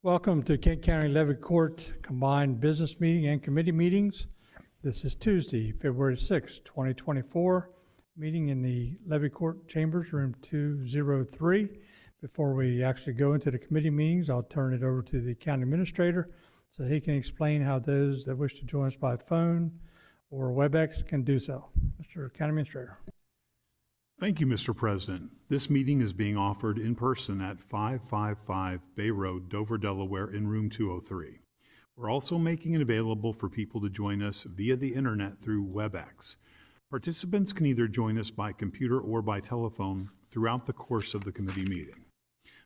Welcome to Kent County Levy Court Combined Business Meeting and Committee Meetings. This is Tuesday, February 6, 2024, meeting in the Levy Court Chambers, room 203. Before we actually go into the committee meetings, I'll turn it over to the County Administrator so he can explain how those that wish to join us by phone or WebEx can do so. Mr. County Administrator. Thank you, Mr. President. This meeting is being offered in person at 555 Bay Road, Dover, Delaware, in room 203. We're also making it available for people to join us via the internet through WebEx. Participants can either join us by computer or by telephone throughout the course of the committee meeting.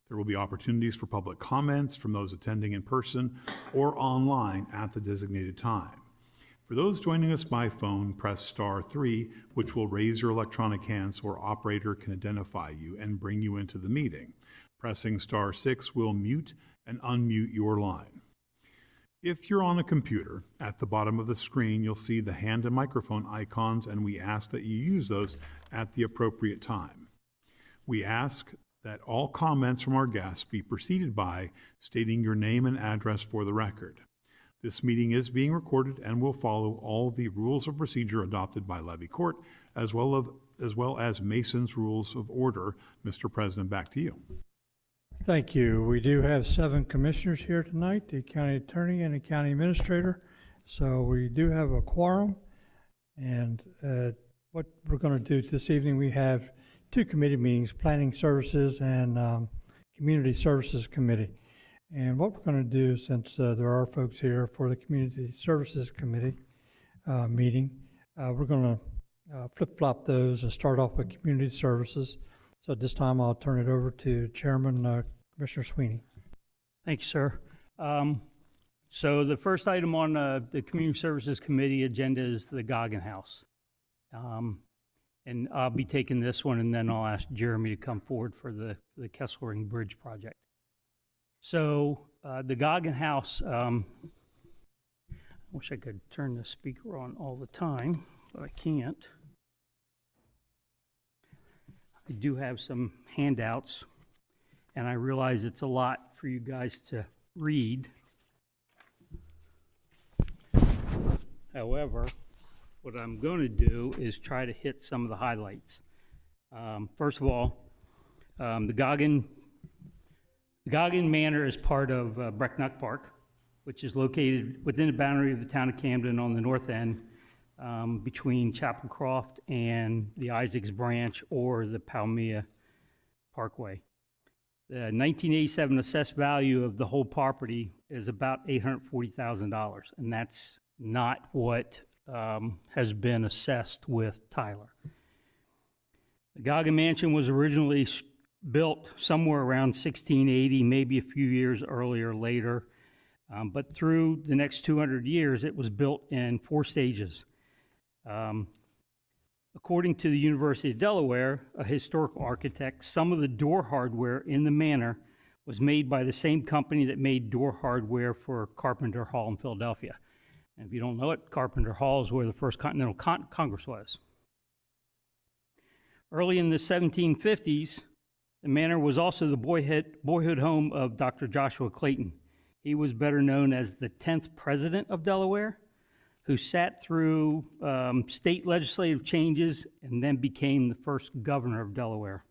There will be opportunities for public comments from those attending in person or online at the designated time. For those joining us by phone, press *3, which will raise your electronic hand so our operator can identify you and bring you into the meeting. Pressing *6 will mute and unmute your line. If you're on a computer, at the bottom of the screen, you'll see the hand and microphone icons, and we ask that you use those at the appropriate time. We ask that all comments from our guests be preceded by stating your name and address for the record. This meeting is being recorded and will follow all the rules of procedure adopted by Levy Court, as well as Mason's Rules of Order. Mr. President, back to you. Thank you. We do have 7 commissioners here tonight, the county attorney and the county administrator. So we do have a quorum. And what we're going to do this evening, we have 2 committee meetings, Planning Services and Community Services Committee. And what we're going to do, since there are folks here for the Community Services Committee meeting, we're going to flip-flop those and start off with Community Services. So at this time, I'll turn it over to Chairman Commissioner Sweeney. Thank you, sir. So the first item on the Community Services Committee agenda is the Goggin House. And I'll be taking this one, and then I'll ask Jeremy to come forward for the Kesselring Bridge project. So the Goggin House, I wish I could turn the speaker on all the time, but I can't. I do have some handouts, and I realize it's a lot for you guys to read. However, what I'm going to do is try to hit some of the highlights. First of all, the Goggin Manor is part of Brecknock Park, which is located within the boundary of the town of Camden on the north end, between Chapelcroft and the Isaacs Branch or the Palmia Parkway. The 1987 assessed value of the whole property is about $840,000, and that's not what has been assessed with Tyler. The Goggin Mansion was originally built somewhere around 1680, maybe a few years earlier, later. But through the next 200 years, it was built in 4 stages. According to the University of Delaware, a historical architect, some of the door hardware in the manor was made by the same company that made door hardware for Carpenter Hall in Philadelphia. And if you don't know it, Carpenter Hall is where the first Continental Congress was. Early in the 1750s, the manor was also the boyhood home of Dr. Joshua Clayton. He was better known as the 10th president of Delaware, who sat through state legislative changes and then became the first governor of Delaware.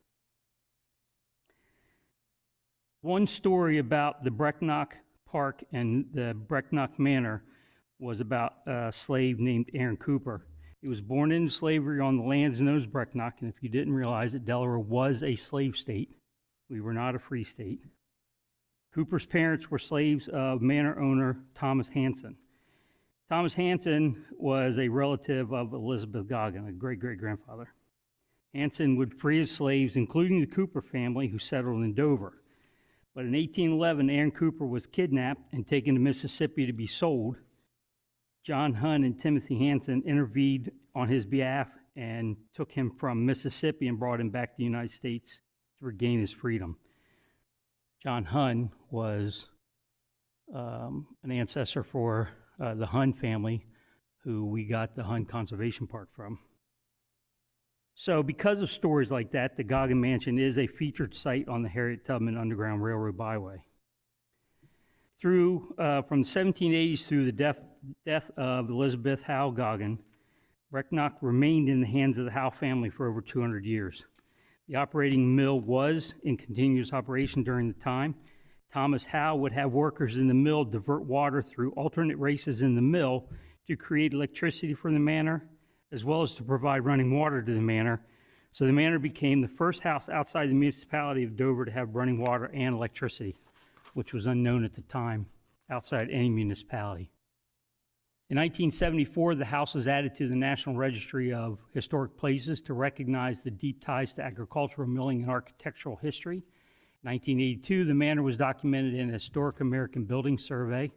One story about the Brecknock Park and the Brecknock Manor was about a slave named Aaron Cooper. He was born into slavery on the lands known as Brecknock, and if you didn't realize it, Delaware was a slave state. We were not a free state. Cooper's parents were slaves of manor owner Thomas Hanson. Thomas Hanson was a relative of Elizabeth Goggin, a great-great-grandfather. Hanson would free his slaves, including the Cooper family, who settled in Dover. But in 1811, Aaron Cooper was kidnapped and taken to Mississippi to be sold. John Hunn and Timothy Hanson intervened on his behalf and took him from Mississippi and brought him back to the United States to regain his freedom. John Hunn was an ancestor for the Hunn family, who we got the Hunn Conservation Park from. So because of stories like that, the Goggin Mansion is a featured site on the Harriet Tubman Underground Railroad Byway. From the 1780s through the death of Elizabeth Howe Goggin, Brecknock remained in the hands of the Howe family for over 200 years. The operating mill was in continuous operation during the time. Thomas Howe would have workers in the mill divert water through alternate races in the mill to create electricity for the manor, as well as to provide running water to the manor. So the manor became the first house outside the municipality of Dover to have running water and electricity, which was unknown at the time outside any municipality. In 1974, the house was added to the National Registry of Historic Places to recognize the deep ties to agricultural, milling, and architectural history. In 1982, the manor was documented in a Historic American Building Survey.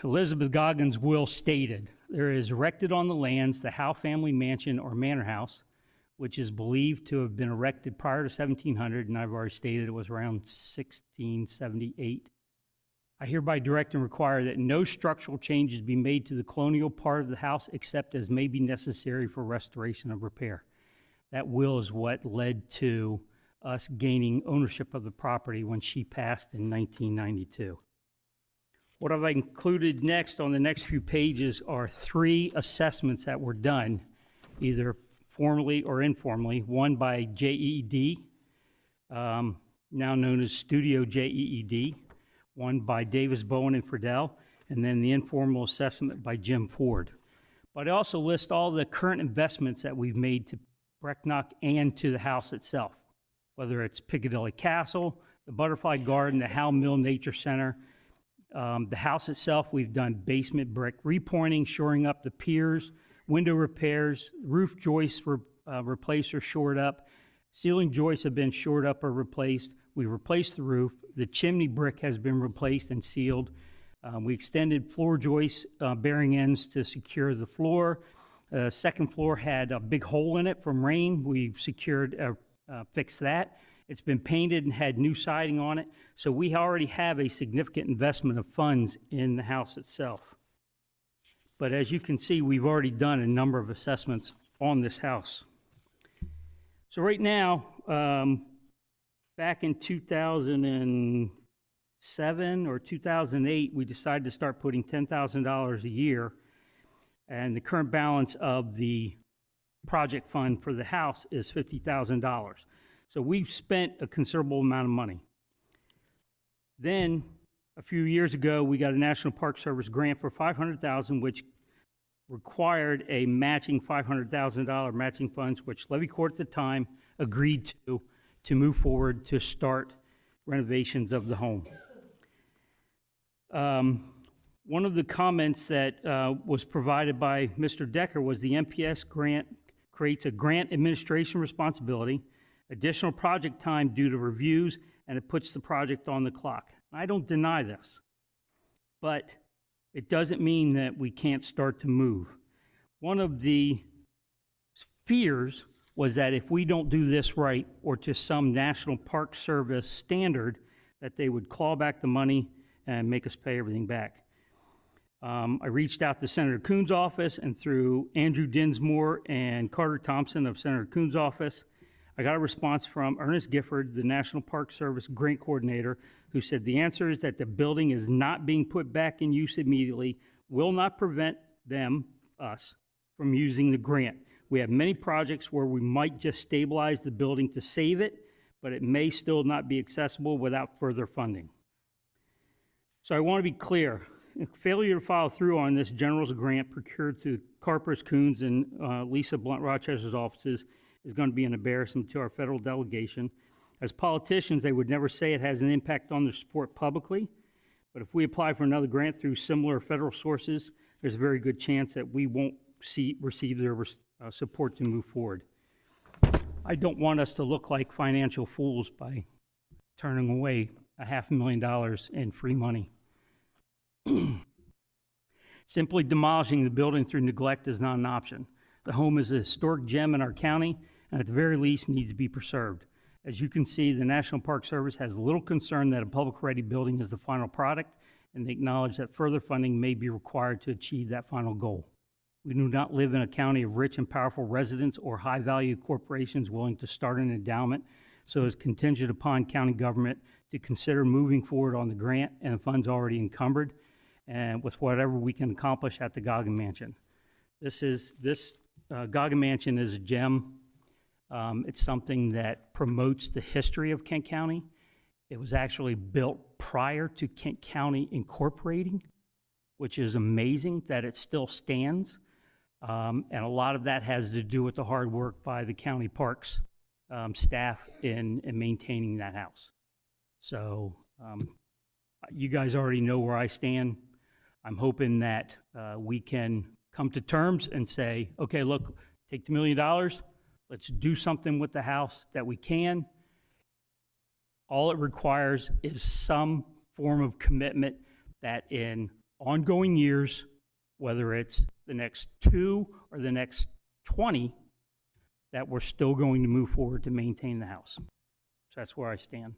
Elizabeth Goggin's will stated, "There is erected on the lands the Howe family mansion or manor house, which is believed to have been erected prior to 1700, and I've already stated it was around 1678. I hereby direct and require that no structural changes be made to the colonial part of the house except as may be necessary for restoration and repair." That will is what led to us gaining ownership of the property when she passed in 1992. What I've included next on the next few pages are 3 assessments that were done, either formally or informally. One by JED, now known as Studio JED. One by Davis, Bowen, and Friedel, and then the informal assessment by Jim Ford. But I also list all the current investments that we've made to Brecknock and to the house itself, whether it's Piccadilly Castle, the Butterfly Garden, the Howe Mill Nature Center. The house itself, we've done basement brick repointing, shoring up the piers, window repairs, roof joists were replaced or shored up, ceiling joists have been shored up or replaced. We replaced the roof. The chimney brick has been replaced and sealed. We extended floor joists, bearing ends to secure the floor. Second floor had a big hole in it from rain. We've fixed that. It's been painted and had new siding on it. So we already have a significant investment of funds in the house itself. But as you can see, we've already done a number of assessments on this house. So right now, back in 2007 or 2008, we decided to start putting $10,000 a year, and the current balance of the project fund for the house is $50,000. So we've spent a considerable amount of money. Then, a few years ago, we got a National Park Service grant for $500,000, which required a matching $500,000 matching funds, which Levy Court at the time agreed to move forward to start renovations of the home. One of the comments that was provided by Mr. Decker was the MPS grant creates a grant administration responsibility, additional project time due to reviews, and it puts the project on the clock. I don't deny this, but it doesn't mean that we can't start to move. One of the fears was that if we don't do this right or to some National Park Service standard, that they would claw back the money and make us pay everything back. I reached out to Senator Coon's office, and through Andrew Dinsmore and Carter Thompson of Senator Coon's office, I got a response from Ernest Gifford, the National Park Service grant coordinator, who said the answer is that the building is not being put back in use immediately, will not prevent us, from using the grant. We have many projects where we might just stabilize the building to save it, but it may still not be accessible without further funding. So I want to be clear. failure to follow through on this general's grant procured through Carpers, Coons, and Lisa Blunt Rochester's offices is going to be an embarrassment to our federal delegation. As politicians, they would never say it has an impact on their support publicly, but if we apply for another grant through similar federal sources, there's a very good chance that we won't receive their support to move forward. I don't want us to look like financial fools by turning away $500,000 in free money. Simply demolishing the building through neglect is not an option. The home is a historic gem in our county, and at the very least needs to be preserved. As you can see, the National Park Service has little concern that a public-ready building is the final product, and they acknowledge that further funding may be required to achieve that final goal. We do not live in a county of rich and powerful residents or high-value corporations willing to start an endowment, so it's contingent upon county government to consider moving forward on the grant and the funds already encumbered, and with whatever we can accomplish at the Goggin Mansion. This Goggin Mansion is a gem. It's something that promotes the history of Kent County. It was actually built prior to Kent County incorporating, which is amazing that it still stands. And a lot of that has to do with the hard work by the county parks staff in maintaining that house. So you guys already know where I stand. I'm hoping that we can come to terms and say, okay, look, take the $1 million, let's do something with the house that we can. All it requires is some form of commitment that in ongoing years, whether it's the next 2 or the next 20, that we're still going to move forward to maintain the house. So that's where I stand.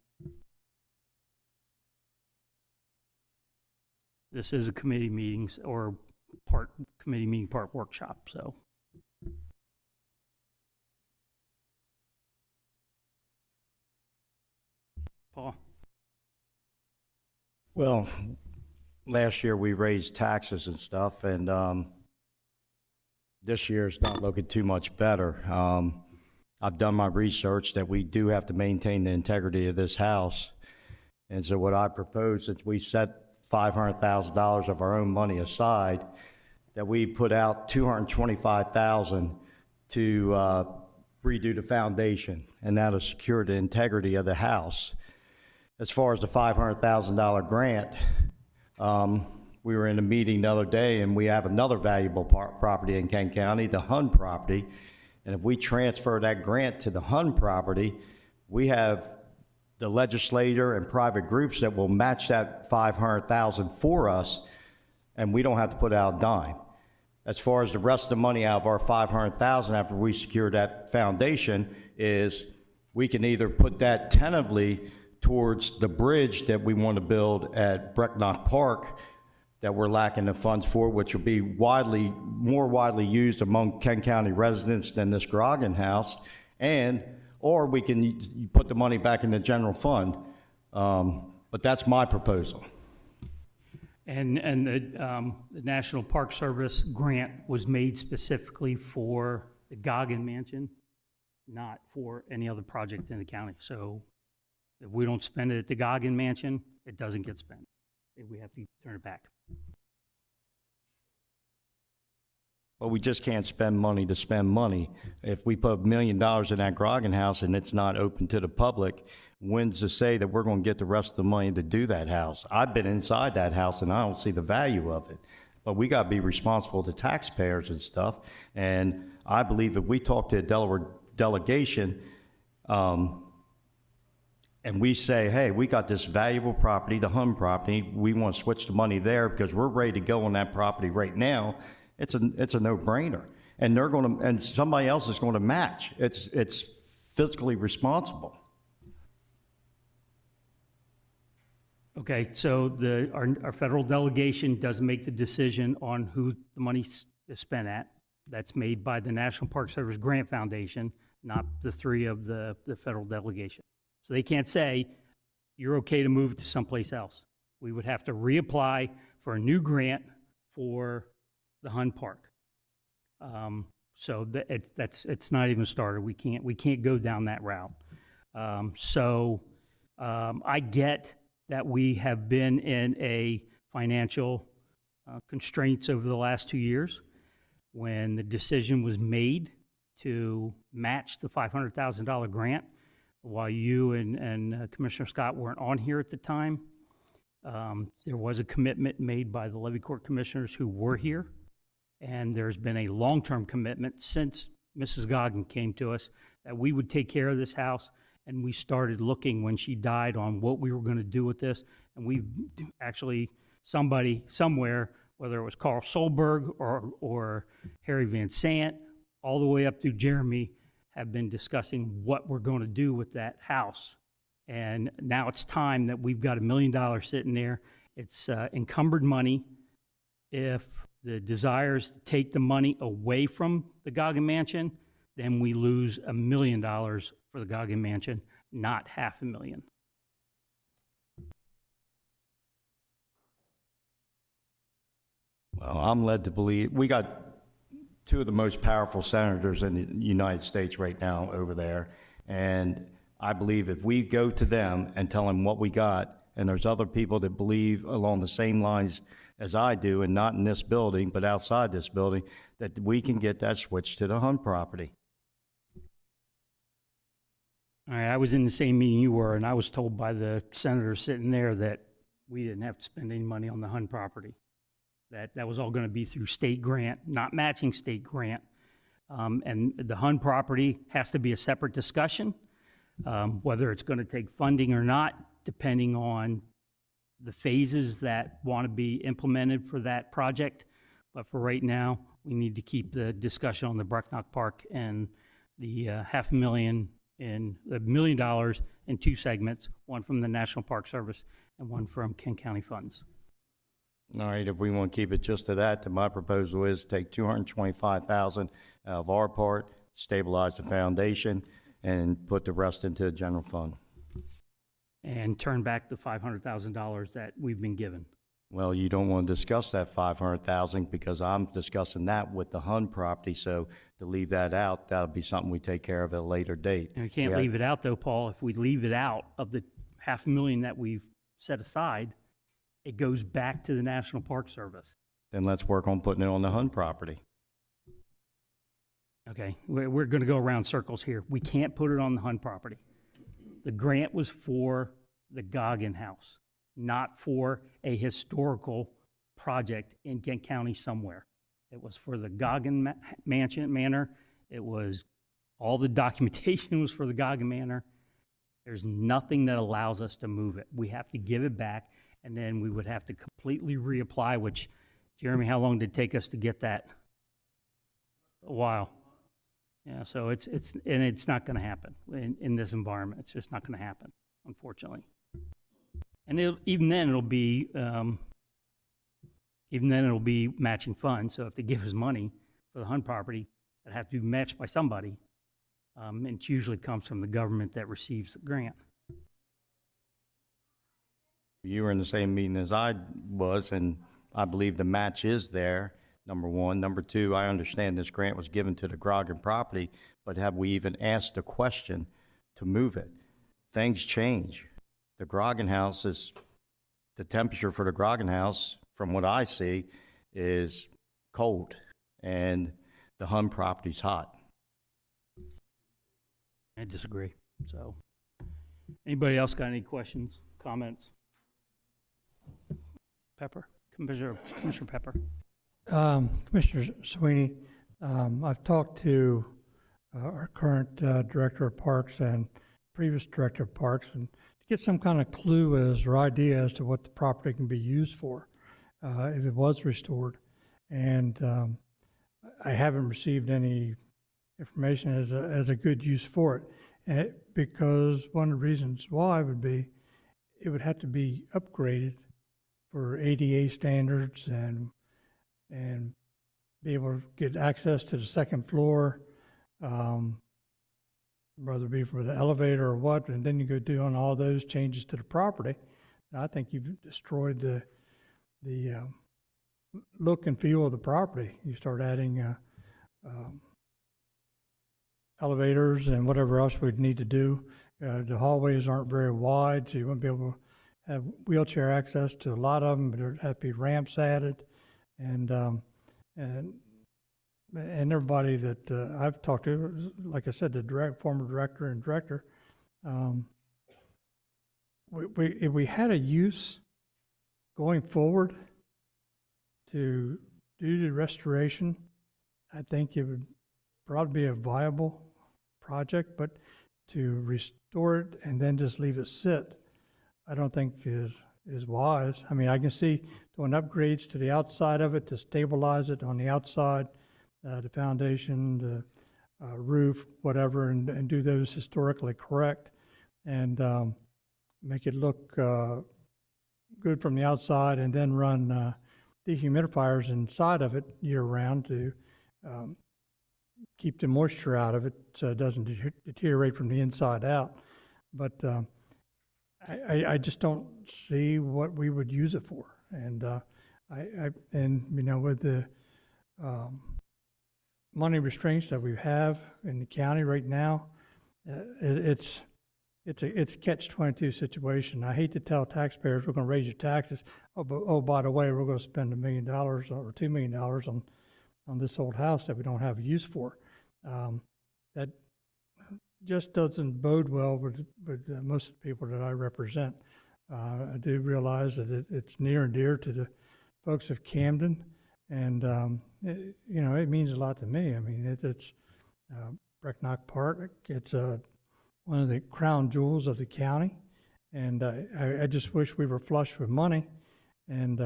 This is a committee meetings or part committee meeting, part workshop, so. Paul? Well, last year we raised taxes and stuff, and this year it's not looking too much better. I've done my research that we do have to maintain the integrity of this house, and so what I propose is we set $500,000 of our own money aside, that we put out $225,000 to redo the foundation, and that'll secure the integrity of the house. As far as the $500,000 grant, we were in a meeting the other day, and we have another valuable property in Kent County, the Hun property, and if we transfer that grant to the Hun property, we have the legislator and private groups that will match that $500,000 for us, and we don't have to put out a dime. As far as the rest of the money out of our $500,000 after we secure that foundation is we can either put that tentatively towards the bridge that we want to build at Brecknock Park that we're lacking the funds for, which will be more widely used among Kent County residents than this Goggin house, or we can put the money back in the general fund. But that's my proposal. And the National Park Service grant was made specifically for the Goggin Mansion, not for any other project in the county. So if we don't spend it at the Goggin Mansion, it doesn't get spent. We have to turn it back. But we just can't spend money to spend money. If we put $1 million in that Goggin house and it's not open to the public, when's to say that we're going to get the rest of the money to do that house? I've been inside that house and I don't see the value of it. But we got to be responsible to taxpayers and stuff. And I believe if we talk to the Delaware delegation and we say, hey, we got this valuable property, the Hun property, we want to switch the money there because we're ready to go on that property right now, it's a no-brainer. And they're going to, and somebody else is going to match. It's fiscally responsible. Okay, so our federal delegation doesn't make the decision on who the money is spent at. That's made by the National Park Service Grant Foundation, not the three of the federal delegation. So they can't say, you're okay to move it to someplace else. We would have to reapply for a new grant for the Hun Park. So it's not even started. We can't go down that route. I get that we have been in a financial constraints over the last 2 years. When the decision was made to match the $500,000 grant, while you and Commissioner Scott weren't on here at the time, there was a commitment made by the Levy Court Commissioners who were here, and there's been a long-term commitment since Mrs. Goggin came to us that we would take care of this house, and we started looking when she died on what we were going to do with this, and we actually, somebody somewhere, whether it was Carl Solberg or Harry Van Sant, all the way up through Jeremy, have been discussing what we're going to do with that house. And now it's time that we've got $1 million sitting there. It's encumbered money. If the desire is to take the money away from the Goggin Mansion, then we lose $1 million for the Goggin Mansion, not $500,000. Well, I'm led to believe, we got two of the most powerful senators in the United States right now over there, and I believe if we go to them and tell them what we got, and there's other people that believe along the same lines as I do, and not in this building, but outside this building, that we can get that switched to the Hunt property. All right, I was in the same meeting you were, and I was told by the senator sitting there that we didn't have to spend any money on the Hunt property. That was all going to be through state grant, not matching state grant. And the Hunt property has to be a separate discussion, whether it's going to take funding or not, depending on the phases that want to be implemented for that project. But for right now, we need to keep the discussion on the Brecknock Park and the $500,000 and the $1 million in two segments, one from the National Park Service and one from Kent County funds. All right, if we want to keep it just to that, then my proposal is take $225,000 out of our part, stabilize the foundation, and put the rest into the general fund. And turn back the $500,000 that we've been given. Well, you don't want to discuss that $500,000 because I'm discussing that with the Hunt property, so to leave that out, that'll be something we take care of at a later date. And we can't leave it out though, Paul. If we leave it out of the $500,000 that we've set aside, it goes back to the National Park Service. Then let's work on putting it on the Hunt property. Okay, we're going to go around circles here. We can't put it on the Hunt property. The grant was for the Goggin House, not for a historical project in Kent County somewhere. It was for the Goggin Manor. It was, all the documentation was for the Goggin Manor. There's nothing that allows us to move it. We have to give it back, and then we would have to completely reapply, which, Jeremy, how long did it take us to get that? A while. Yeah, so it's not going to happen in this environment. It's just not going to happen, unfortunately. And even then it'll be matching funds. So if they give us money for the Hunt property, that have to be matched by somebody. And it usually comes from the government that receives the grant. You were in the same meeting as I was, and I believe the match is there, number one. Number two, I understand this grant was given to the Goggin property, but have we even asked the question to move it? Things change. The Goggin house is, the temperature for the Goggin house, from what I see, is cold, and the Hunt property's hot. I disagree. So, anybody else got any questions, comments? Pepper, Commissioner Pepper. Commissioner Sweeney, I've talked to our current Director of Parks and previous Director of Parks, and to get some kind of clue as or idea as to what the property can be used for if it was restored. And I haven't received any information as a good use for it, because one of the reasons why would be it would have to be upgraded for ADA standards and be able to get access to the second floor, whether it be for the elevator or what, and then you go doing all those changes to the property. And I think you've destroyed the look and feel of the property. You start adding elevators and whatever else we'd need to do. The hallways aren't very wide, so you wouldn't be able to have wheelchair access to a lot of them, but there'd have to be ramps added. and everybody that I've talked to, like I said, the former director and director, if we had a use going forward to do the restoration, I think it would probably be a viable project, but to restore it and then just leave it sit, I don't think is wise. I mean, I can see doing upgrades to the outside of it to stabilize it on the outside, the foundation, the roof, whatever, and do those historically correct, and make it look good from the outside, and then run dehumidifiers inside of it year-round to keep the moisture out of it so it doesn't deteriorate from the inside out. But I just don't see what we would use it for. And with the money restraints that we have in the county right now, it's a catch-22 situation. I hate to tell taxpayers we're going to raise your taxes. Oh, by the way, we're going to spend $1 million or $2 million on this old house that we don't have a use for. That just doesn't bode well with most of the people that I represent. I do realize that it's near and dear to the folks of Camden, and it means a lot to me. I mean, it's Brecknock Park. It's one of the crown jewels of the county, and I just wish we were flush with money, and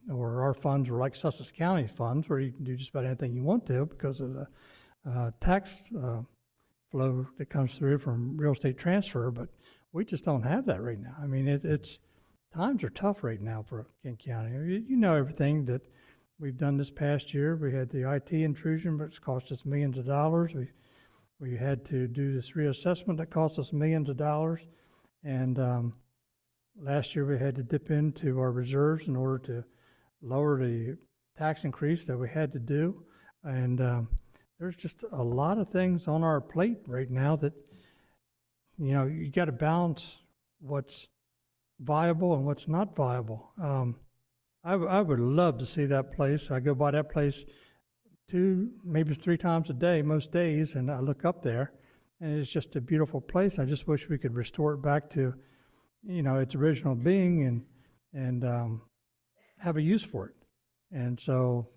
or our funds were like Sussex County funds, where you can do just about anything you want to because of the tax flow that comes through from real estate transfer. But we just don't have that right now. I mean, it's times are tough right now for Kent County. You know everything that we've done this past year. We had the IT intrusion, but it's cost us millions of dollars. We had to do this reassessment that cost us millions of dollars. And last year we had to dip into our reserves in order to lower the tax increase that we had to do. And there's just a lot of things on our plate right now that, you got to balance what's viable and what's not viable. I would love to see that place. I go by that place 2, maybe 3 times a day, most days, and I look up there, and it's just a beautiful place. I just wish we could restore it back to, its original being and have a use for it. And so,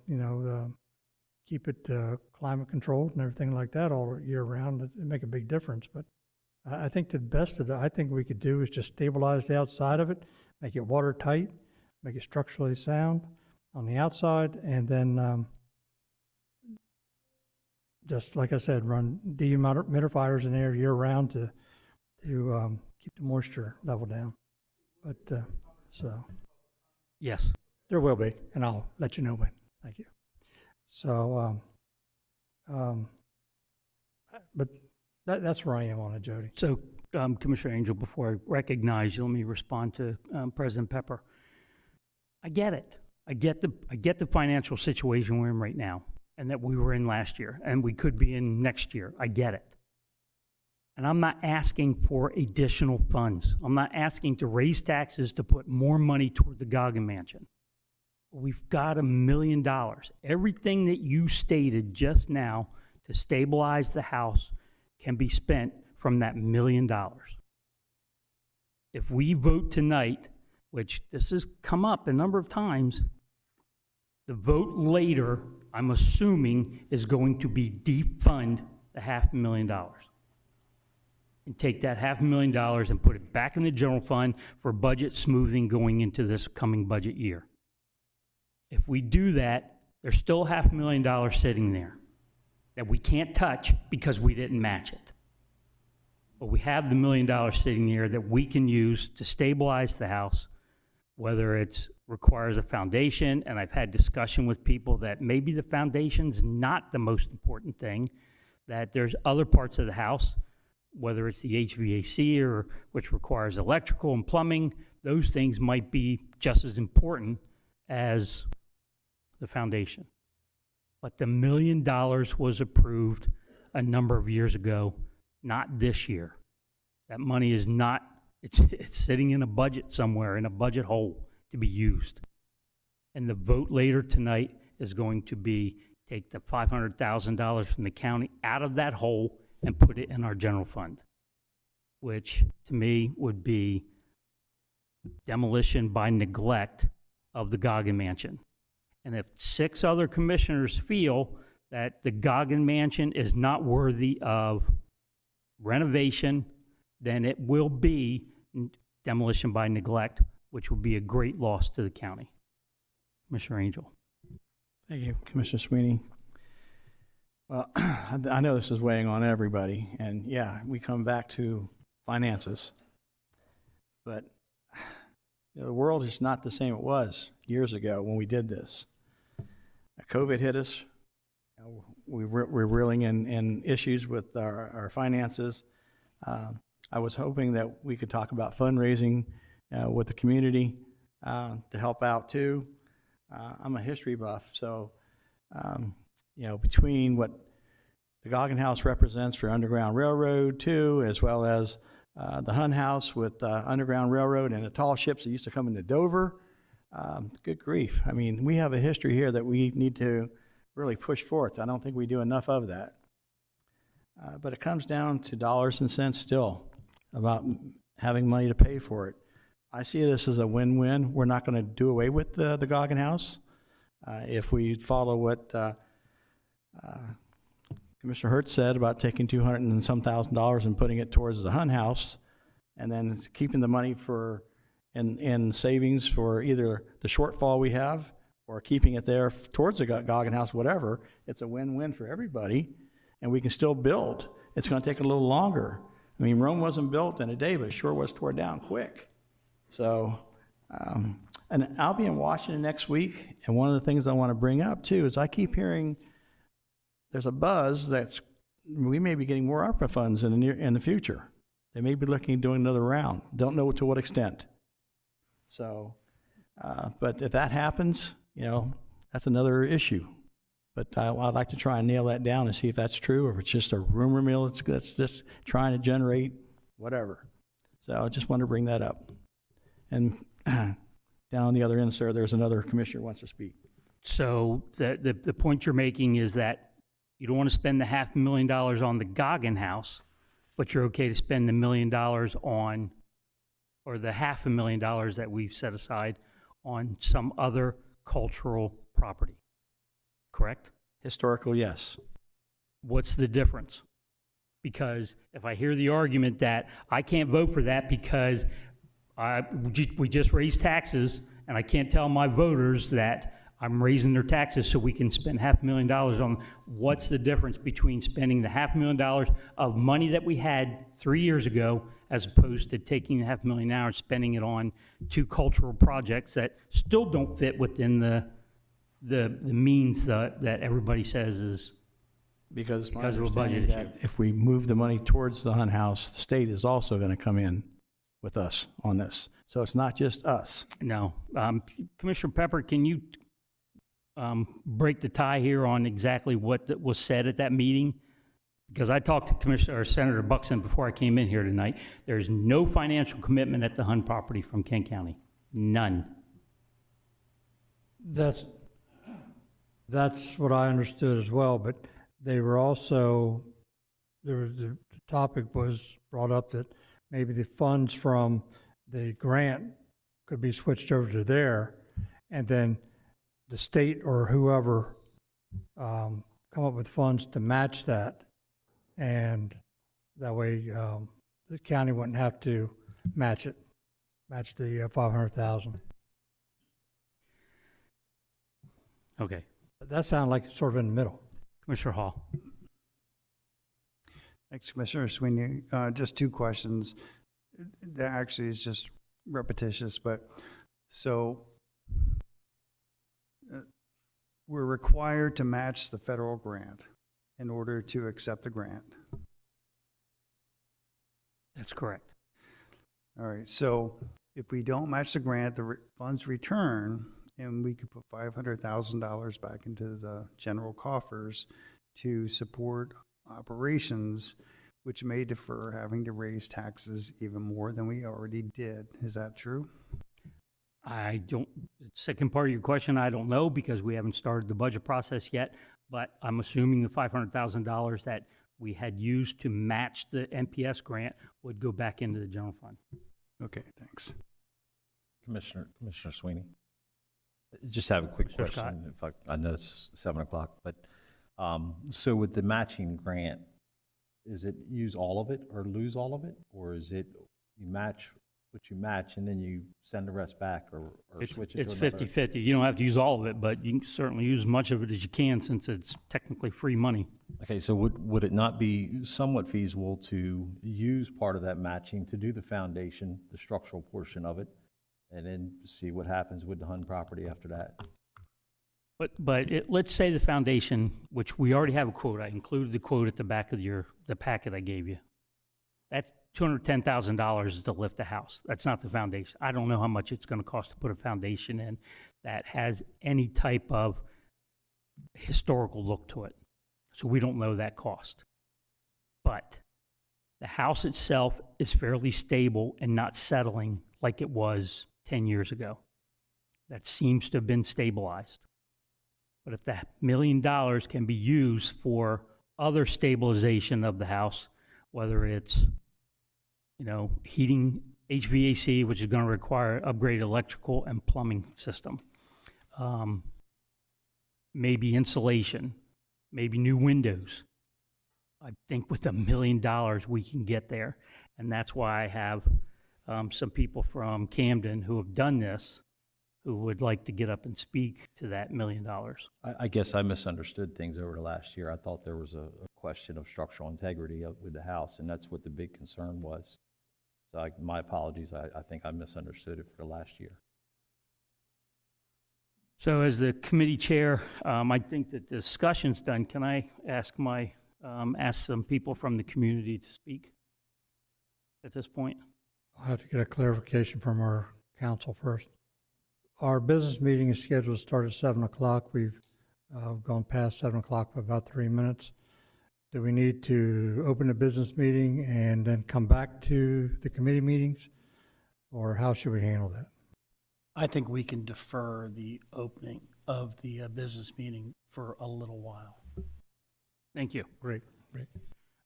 keep it climate controlled and everything like that all year round. It make a big difference. But I think the best that I think we could do is just stabilize the outside of it, make it watertight, make it structurally sound on the outside, and then just like I said, run dehumidifiers in there year round to keep the moisture level down. But so Yes. there will be, and I'll let you know when. Thank you. So, but that's where I am on it, Jody. So, Commissioner Angel, before I recognize you, let me respond to President Pepper. I get it. I get the financial situation we're in right now, and that we were in last year, and we could be in next year. I get it. And I'm not asking for additional funds. I'm not asking to raise taxes to put more money toward the Goggin Mansion. We've got $1 million. Everything that you stated just now to stabilize the house can be spent from that $1 million. If we vote tonight, which this has come up a number of times, the vote later, I'm assuming, is going to be defund the $500,000 and take that $500,000 and put it back in the general fund for budget smoothing going into this coming budget year. If we do that, there's still $500,000 sitting there that we can't touch because we didn't match it. But we have the $1 million sitting there that we can use to stabilize the house, whether it requires a foundation, and I've had discussion with people that maybe the foundation's not the most important thing, that there's other parts of the house, whether it's the HVAC or which requires electrical and plumbing, those things might be just as important as the foundation. But the $1 million was approved a number of years ago, not this year. That money is not, it's sitting in a budget somewhere, in a budget hole to be used. And the vote later tonight is going to be take the $500,000 from the county out of that hole and put it in our general fund, which to me would be demolition by neglect of the Goggin Mansion. And if 6 other commissioners feel that the Goggin Mansion is not worthy of renovation, then it will be demolition by neglect, which will be a great loss to the county. Commissioner Angel. Thank you, Commissioner Sweeney. Well, I know this is weighing on everybody, and yeah, we come back to finances. But the world is not the same it was years ago when we did this. COVID hit us. We're reeling in issues with our finances. I was hoping that we could talk about fundraising with the community to help out too. I'm a history buff, so between what the Goggin House represents for Underground Railroad too, as well as the Hun House with Underground Railroad and the tall ships that used to come into Dover, good grief. I mean, we have a history here that we need to really push forth. I don't think we do enough of that. But it comes down to dollars and cents still about having money to pay for it. I see this as a win-win. We're not going to do away with the Goggin House. If we follow what Commissioner Hertz said about taking $200,000 and some and putting it towards the Hun House, and then keeping the money for in savings for either the shortfall we have or keeping it there towards the Goggin House, whatever, it's a win-win for everybody, and we can still build. It's going to take a little longer. I mean, Rome wasn't built in a day, but it sure was tore down quick. So, and I'll be in Washington next week, and one of the things I want to bring up too is I keep hearing there's a buzz we may be getting more ARPA funds in the future. They may be looking at doing another round. Don't know to what extent. So, but if that happens, that's another issue. But I'd like to try and nail that down and see if that's true, or if it's just a rumor mill that's just trying to generate whatever. So I just want to bring that up. And down the other end, sir, there's another commissioner who wants to speak. So the point you're making is that you don't want to spend the $500,000 on the Goggin House, but you're okay to spend the $1 million on, or the $500,000 that we've set aside on some other cultural property, correct? Historical, yes. What's the difference? Because if I hear the argument that I can't vote for that because we just raised taxes, and I can't tell my voters that I'm raising their taxes so we can spend $500,000 on, what's the difference between spending the $500,000 of money that we had 3 years ago as opposed to taking the $500,000 now and spending it on 2 cultural projects that still don't fit within the means that everybody says is because of a budget issue. If we move the money towards the Hun House, the state is also going to come in with us on this. So it's not just us. No. Commissioner Pepper, can you break the tie here on exactly what was said at that meeting? Because I talked to Senator Buxton before I came in here tonight. There's no financial commitment at the Hun property from Kent County. None. That's what I understood as well, but they were also, the topic was brought up that maybe the funds from the grant could be switched over to there, and then the state or whoever come up with funds to match that, and that way the county wouldn't have to match the $500,000. Okay. That sounded like it's sort of in the middle. Commissioner Hall. Thanks, Commissioner Sweeney. Just 2 questions. That actually is just repetitious, but so we're required to match the federal grant in order to accept the grant. That's correct. All right, so if we don't match the grant, the funds return, and we could put $500,000 back into the general coffers to support operations, which may defer having to raise taxes even more than we already did. Is that true? I don't, second part of your question, I don't know because we haven't started the budget process yet, but I'm assuming the $500,000 that we had used to match the NPS grant would go back into the general fund. Okay, thanks. Commissioner Sweeney. Just have a quick Mr. Scott. question. If I know it's 7 o'clock, but so with the matching grant, is it use all of it or lose all of it? Or is it you match what you match and then you send the rest back or switch it It's to another? 50/50. You don't have to use all of it, but you can certainly use as much of it as you can since it's technically free money. Okay, so would it not be somewhat feasible to use part of that matching to do the foundation, the structural portion of it, and then see what happens with the Hun property after that? But let's say the foundation, which we already have a quote, I included the quote at the back of the packet I gave you. That's $210,000 to lift the house. That's not the foundation. I don't know how much it's going to cost to put a foundation in that has any type of historical look to it. So we don't know that cost. But the house itself is fairly stable and not settling like it was 10 years ago. That seems to have been stabilized. But if that $1 million can be used for other stabilization of the house, whether it's, heating, HVAC, which is going to require upgraded electrical and plumbing system, maybe insulation, maybe new windows. I think with $1 million we can get there. And that's why I have some people from Camden who have done this who would like to get up and speak to that $1 million. I guess I misunderstood things over the last year. I thought there was a question of structural integrity with the house, and that's what the big concern was. So my apologies. I think I misunderstood it for the last year. So as the committee chair, I think that the discussion's done. Can I ask ask some people from the community to speak at this point? I'll have to get a clarification from our council first. Our business meeting is scheduled to start at 7 o'clock. We've gone past 7 o'clock by about 3 minutes. Do we need to open a business meeting and then come back to the committee meetings? Or how should we handle that? I think we can defer the opening of the business meeting for a little while. Thank you. Great.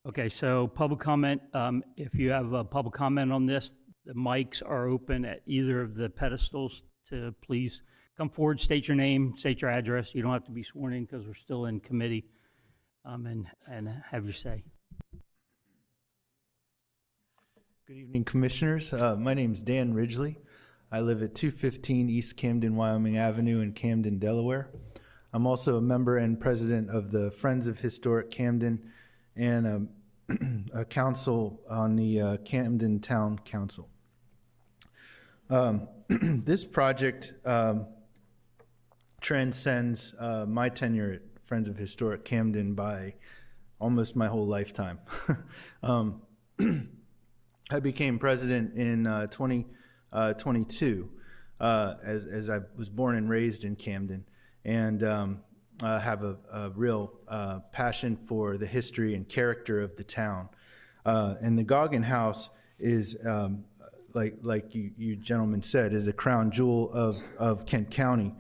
Okay, so public comment. If you have a public comment on this, the mics are open at either of the pedestals to please come forward, state your name, state your address. You don't have to be sworn in because we're still in committee, and have your say. Good evening, Commissioners. My name is Dan Ridgely. I live at 215 East Camden, Wyoming Avenue in Camden, Delaware. I'm also a member and president of the Friends of Historic Camden and a council on the Camden Town Council. This project transcends my tenure at Friends of Historic Camden by almost my whole lifetime. I became president in 2022 as I was born and raised in Camden, and have a real passion for the history and character of the town. And the Goggin House is, like you gentlemen said, is a crown jewel of Kent County.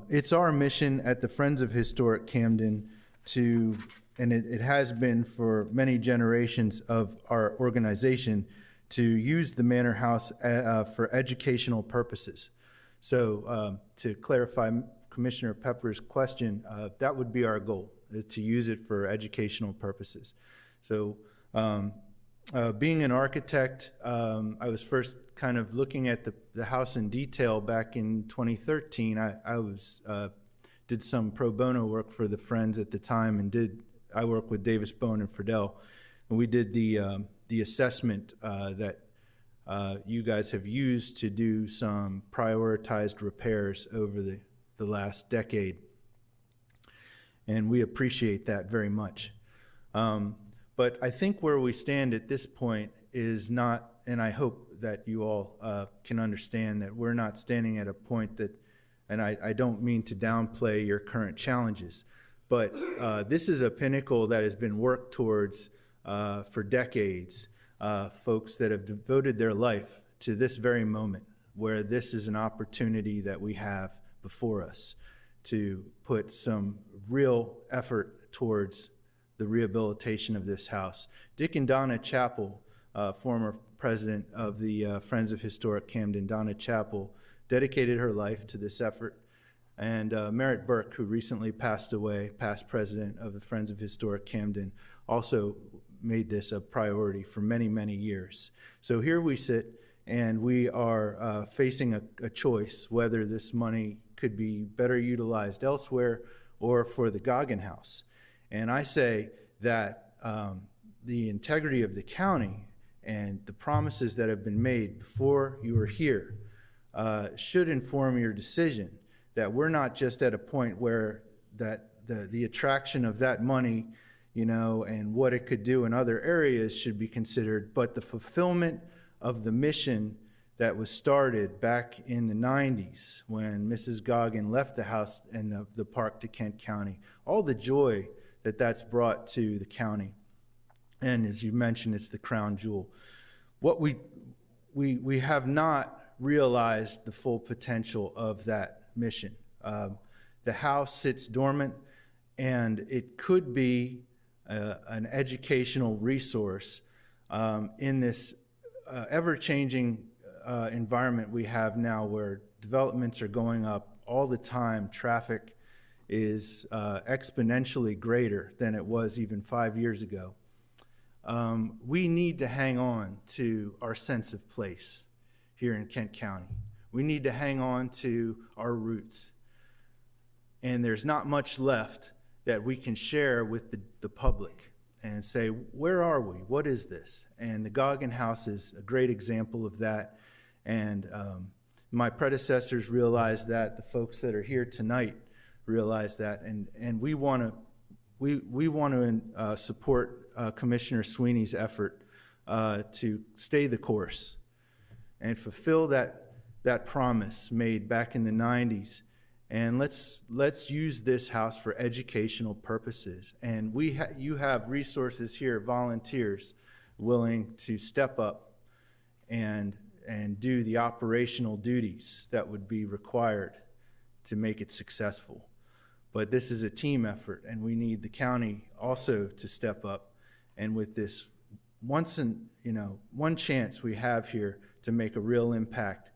It's our mission at the Friends of Historic Camden to, and it has been for many generations of our organization, to use the Manor House for educational purposes. So to clarify Commissioner Pepper's question, that would be our goal, to use it for educational purposes. So being an architect, I was first kind of looking at the house in detail back in 2013. I did some pro bono work for the Friends at the time, and I worked with Davis Bone and Friedel, and we did the assessment that you guys have used to do some prioritized repairs over the last decade, and we appreciate that very much. But I think where we stand at this point is not, and I hope that you all can understand that we're not standing at a point that, and I don't mean to downplay your current challenges, but this is a pinnacle that has been worked towards for decades. Folks that have devoted their life to this very moment, where this is an opportunity that we have before us to put some real effort towards the rehabilitation of this house. Dick and Donna Chappell, former president of the Friends of Historic Camden, Donna Chappell, dedicated her life to this effort. And Merritt Burke, who recently passed away, past president of the Friends of Historic Camden, also made this a priority for many, many years. So here we sit, and we are facing a choice whether this money could be better utilized elsewhere or for the Goggin House. And I say that the integrity of the county and the promises that have been made before you are here should inform your decision, that we're not just at a point where that the attraction of that money, you know, and what it could do in other areas should be considered, but the fulfillment of the mission that was started back in the 90s when Mrs. Goggin left the house and the park to Kent County, all the joy that that's brought to the county. And as you mentioned, it's the crown jewel. What we have not realized the full potential of that mission. The house sits dormant, and it could be an educational resource in this ever-changing environment we have now, where developments are going up all the time. Traffic is exponentially greater than it was even 5 years ago. We need to hang on to our sense of place here in Kent County. We need to hang on to our roots. And there's not much left that we can share with the public and say, where are we? What is this? And the Goggin House is a great example of that. And my predecessors realized that. The folks that are here tonight realize that. And we want to support Commissioner Sweeney's effort to stay the course and fulfill that promise made back in the 90s. And let's use this house for educational purposes. And you have resources here, volunteers willing to step up and do the operational duties that would be required to make it successful. But this is a team effort, and we need the county also to step up. And with this one chance we have here to make a real impact,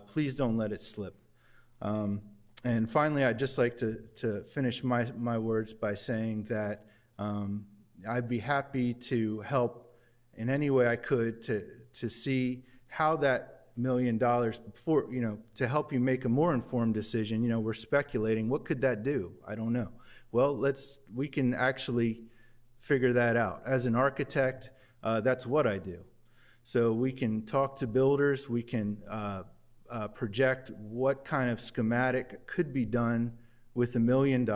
please don't let it slip. And finally, I'd just like to finish my words by saying that I'd be happy to help in any way I could to see how that $1 million, before, to help you make a more informed decision. We're speculating, what could that do? I don't know. Well, we can actually figure that out. As an architect, that's what I do. So we can talk to builders, we can project what kind of schematic could be done with $1 million,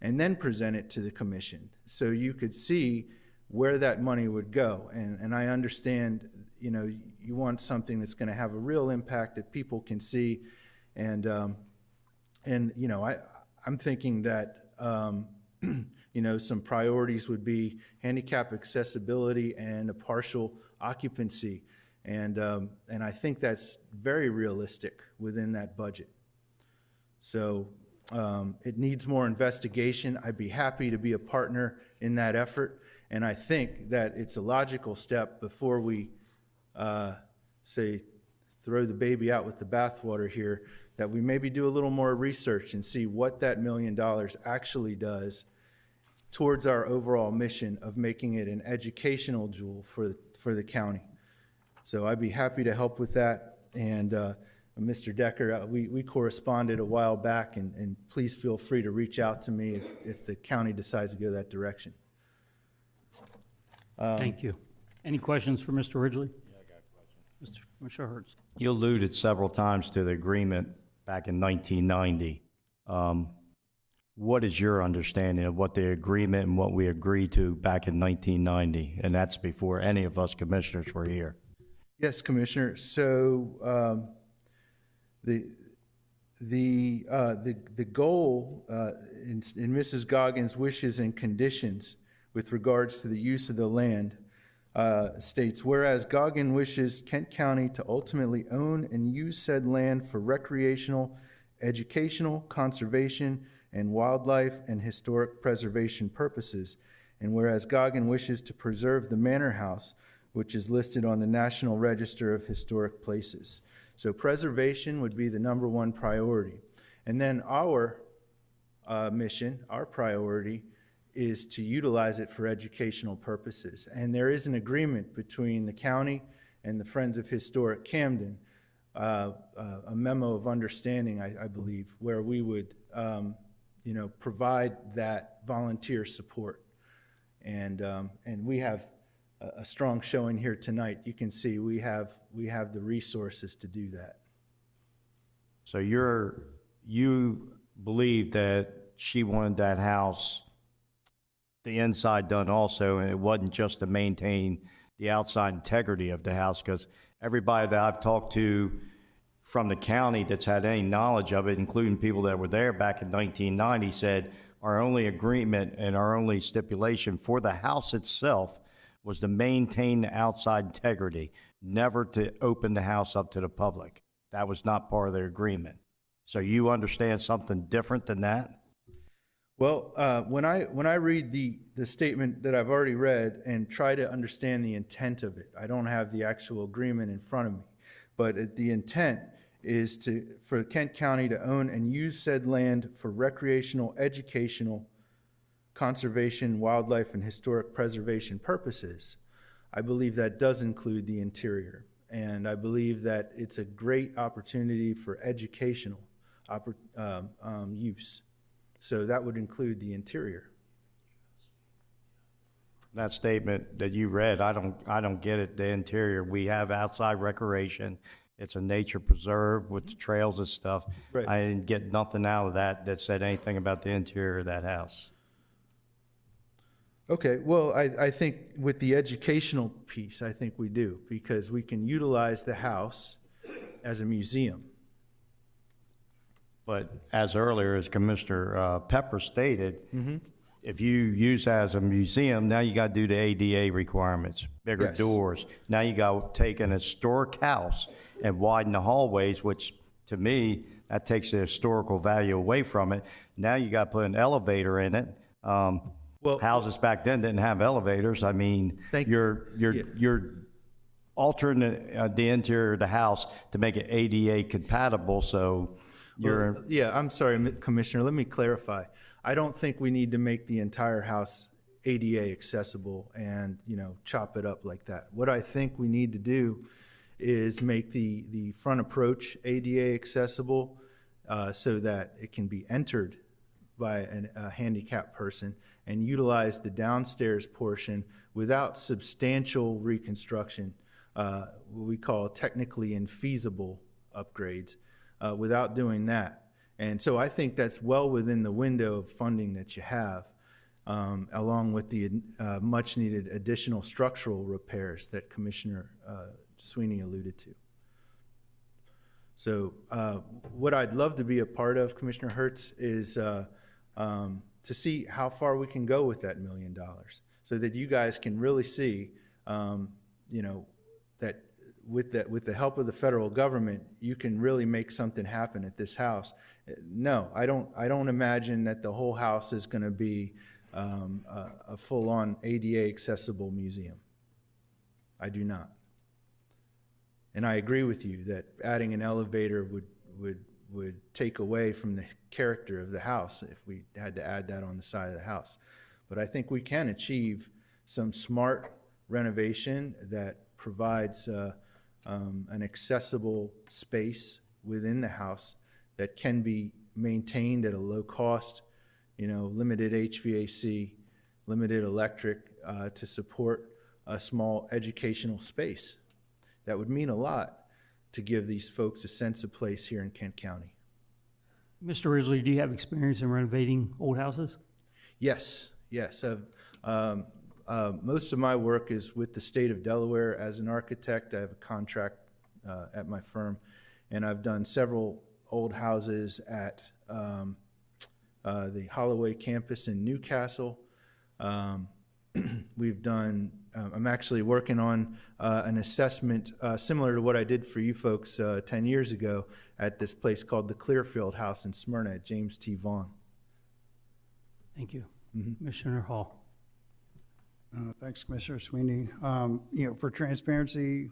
and then present it to the commission so you could see where that money would go. And I understand, you want something that's going to have a real impact that people can see. And I'm thinking that some priorities would be handicap accessibility and a partial occupancy. And I think that's very realistic within that budget. So it needs more investigation. I'd be happy to be a partner in that effort. And I think that it's a logical step before we say throw the baby out with the bathwater here, that we maybe do a little more research and see what that $1 million actually does towards our overall mission of making it an educational jewel for the county. So I'd be happy to help with that. And Mr. Decker, we corresponded a while back, and please feel free to reach out to me if the county decides to go that direction. Thank you. Any questions for Mr. Ridgely? Yeah, I got a question. Mr. Hertz. You alluded several times to the agreement back in 1990. What is your understanding of what the agreement and what we agreed to back in 1990? And that's before any of us commissioners were here. Yes, Commissioner. So the goal in Mrs. Goggins' wishes and conditions with regards to the use of the land states, whereas Goggin wishes Kent County to ultimately own and use said land for recreational, educational, conservation, and wildlife and historic preservation purposes, and whereas Goggin wishes to preserve the Manor House, which is listed on the National Register of Historic Places. So preservation would be the #1 priority. And then our mission, our priority, is to utilize it for educational purposes. And there is an agreement between the county and the Friends of Historic Camden, a memo of understanding, I believe, where we would provide that volunteer support. And we have a strong showing here tonight. You can see we have the resources to do that. So you believe that she wanted that house, the inside done also, and it wasn't just to maintain the outside integrity of the house, because everybody that I've talked to from the county that's had any knowledge of it, including people that were there back in 1990, said our only agreement and our only stipulation for the house itself was to maintain the outside integrity, never to open the house up to the public. That was not part of their agreement. So you understand something different than that? Well, when I read the statement that I've already read and try to understand the intent of it, I don't have the actual agreement in front of me, but the intent is for Kent County to own and use said land for recreational, educational, conservation, wildlife, and historic preservation purposes. I believe that does include the interior, and I believe that it's a great opportunity for educational use. So that would include the interior. That statement that you read, I don't get it. The interior, we have outside recreation. It's a nature preserve with the trails and stuff. Right. I didn't get nothing out of that said anything about the interior of that house. Okay, well, I think with the educational piece, I think we do, because we can utilize the house as a museum. But as earlier, as Commissioner Pepper stated, if you use that as a museum, now you got to do the ADA requirements, bigger Yes. doors. Now you got to take an historic house and widen the hallways, which to me, that takes the historical value away from it. Now you got to put an elevator in it. Well, Houses back then didn't have elevators. I mean, Thank- you're altering the interior of the house to make it ADA compatible, so you're... Well, yeah, I'm sorry, Commissioner, let me clarify. I don't think we need to make the entire house ADA accessible and, chop it up like that. What I think we need to do is make the front approach ADA accessible so that it can be entered by a handicapped person, and utilize the downstairs portion without substantial reconstruction, what we call technically infeasible upgrades, without doing that. And so I think that's well within the window of funding that you have, along with the much needed additional structural repairs that Commissioner Sweeney alluded to. So what I'd love to be a part of, Commissioner Hertz, is to see how far we can go with that $1 million, so that you guys can really see, that with the help of the federal government, you can really make something happen at this house. No, I don't imagine that the whole house is going to be a full-on ADA accessible museum. I do not. And I agree with you that adding an elevator would take away from the character of the house if we had to add that on the side of the house. But I think we can achieve some smart renovation that provides an accessible space within the house that can be maintained at a low cost, limited HVAC, limited electric, to support a small educational space. That would mean a lot to give these folks a sense of place here in Kent County. Mr. Risley, do you have experience in renovating old houses? Yes. Most of my work is with the state of Delaware as an architect. I have a contract at my firm, and I've done several old houses at the Holloway campus in Newcastle, We've done, I'm actually working on an assessment similar to what I did for you folks 10 years ago at this place called the Clearfield House in Smyrna at James T. Vaughn. Thank you. Commissioner Hall. Thanks, Commissioner Sweeney. For transparency,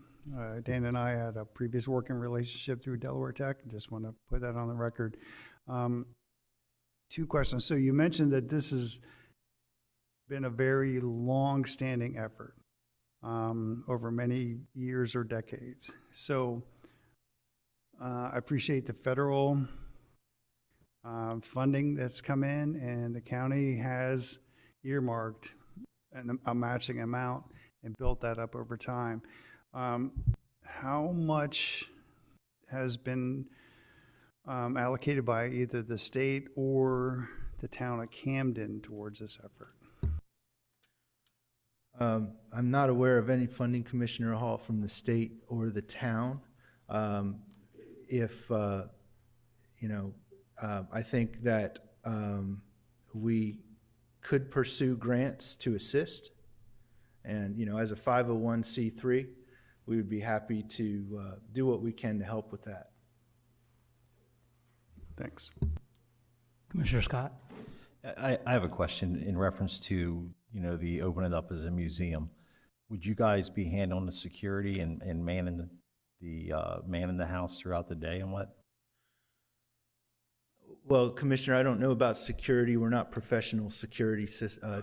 Dan and I had a previous working relationship through Delaware Tech. Just want to put that on the record. 2 questions. So you mentioned that this has been a very long-standing effort over many years or decades. So I appreciate the federal funding that's come in, and the county has earmarked a matching amount and built that up over time. How much has been allocated by either the state or the town of Camden towards this effort? I'm not aware of any funding, Commissioner Hall, from the state or the town. I think that we could pursue grants to assist. And, as a 501c3, we would be happy to do what we can to help with that. Thanks. Commissioner Scott. I have a question in reference to, the open it up as a museum. Would you guys be handling the security and manning the house throughout the day and what? Well, Commissioner, I don't know about security. We're not professional security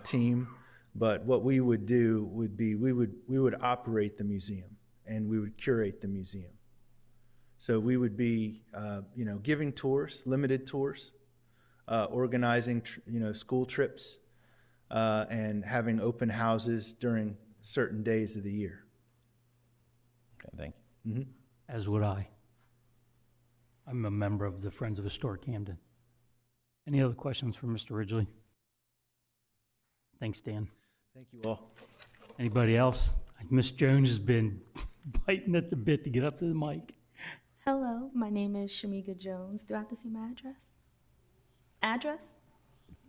team, but what we would do would be we would operate the museum and we would curate the museum. So we would be, giving tours, limited tours, organizing, school trips, and having open houses during certain days of the year. Okay, thank you. Mm-hmm. As would I. I'm a member of the Friends of Historic Camden. Any other questions for Mr. Ridgely? Thanks, Dan. Thank you all. Anybody else? Miss Jones has been biting at the bit to get up to the mic. Hello, my name is Shamika Jones. Do I have to see my address? Address?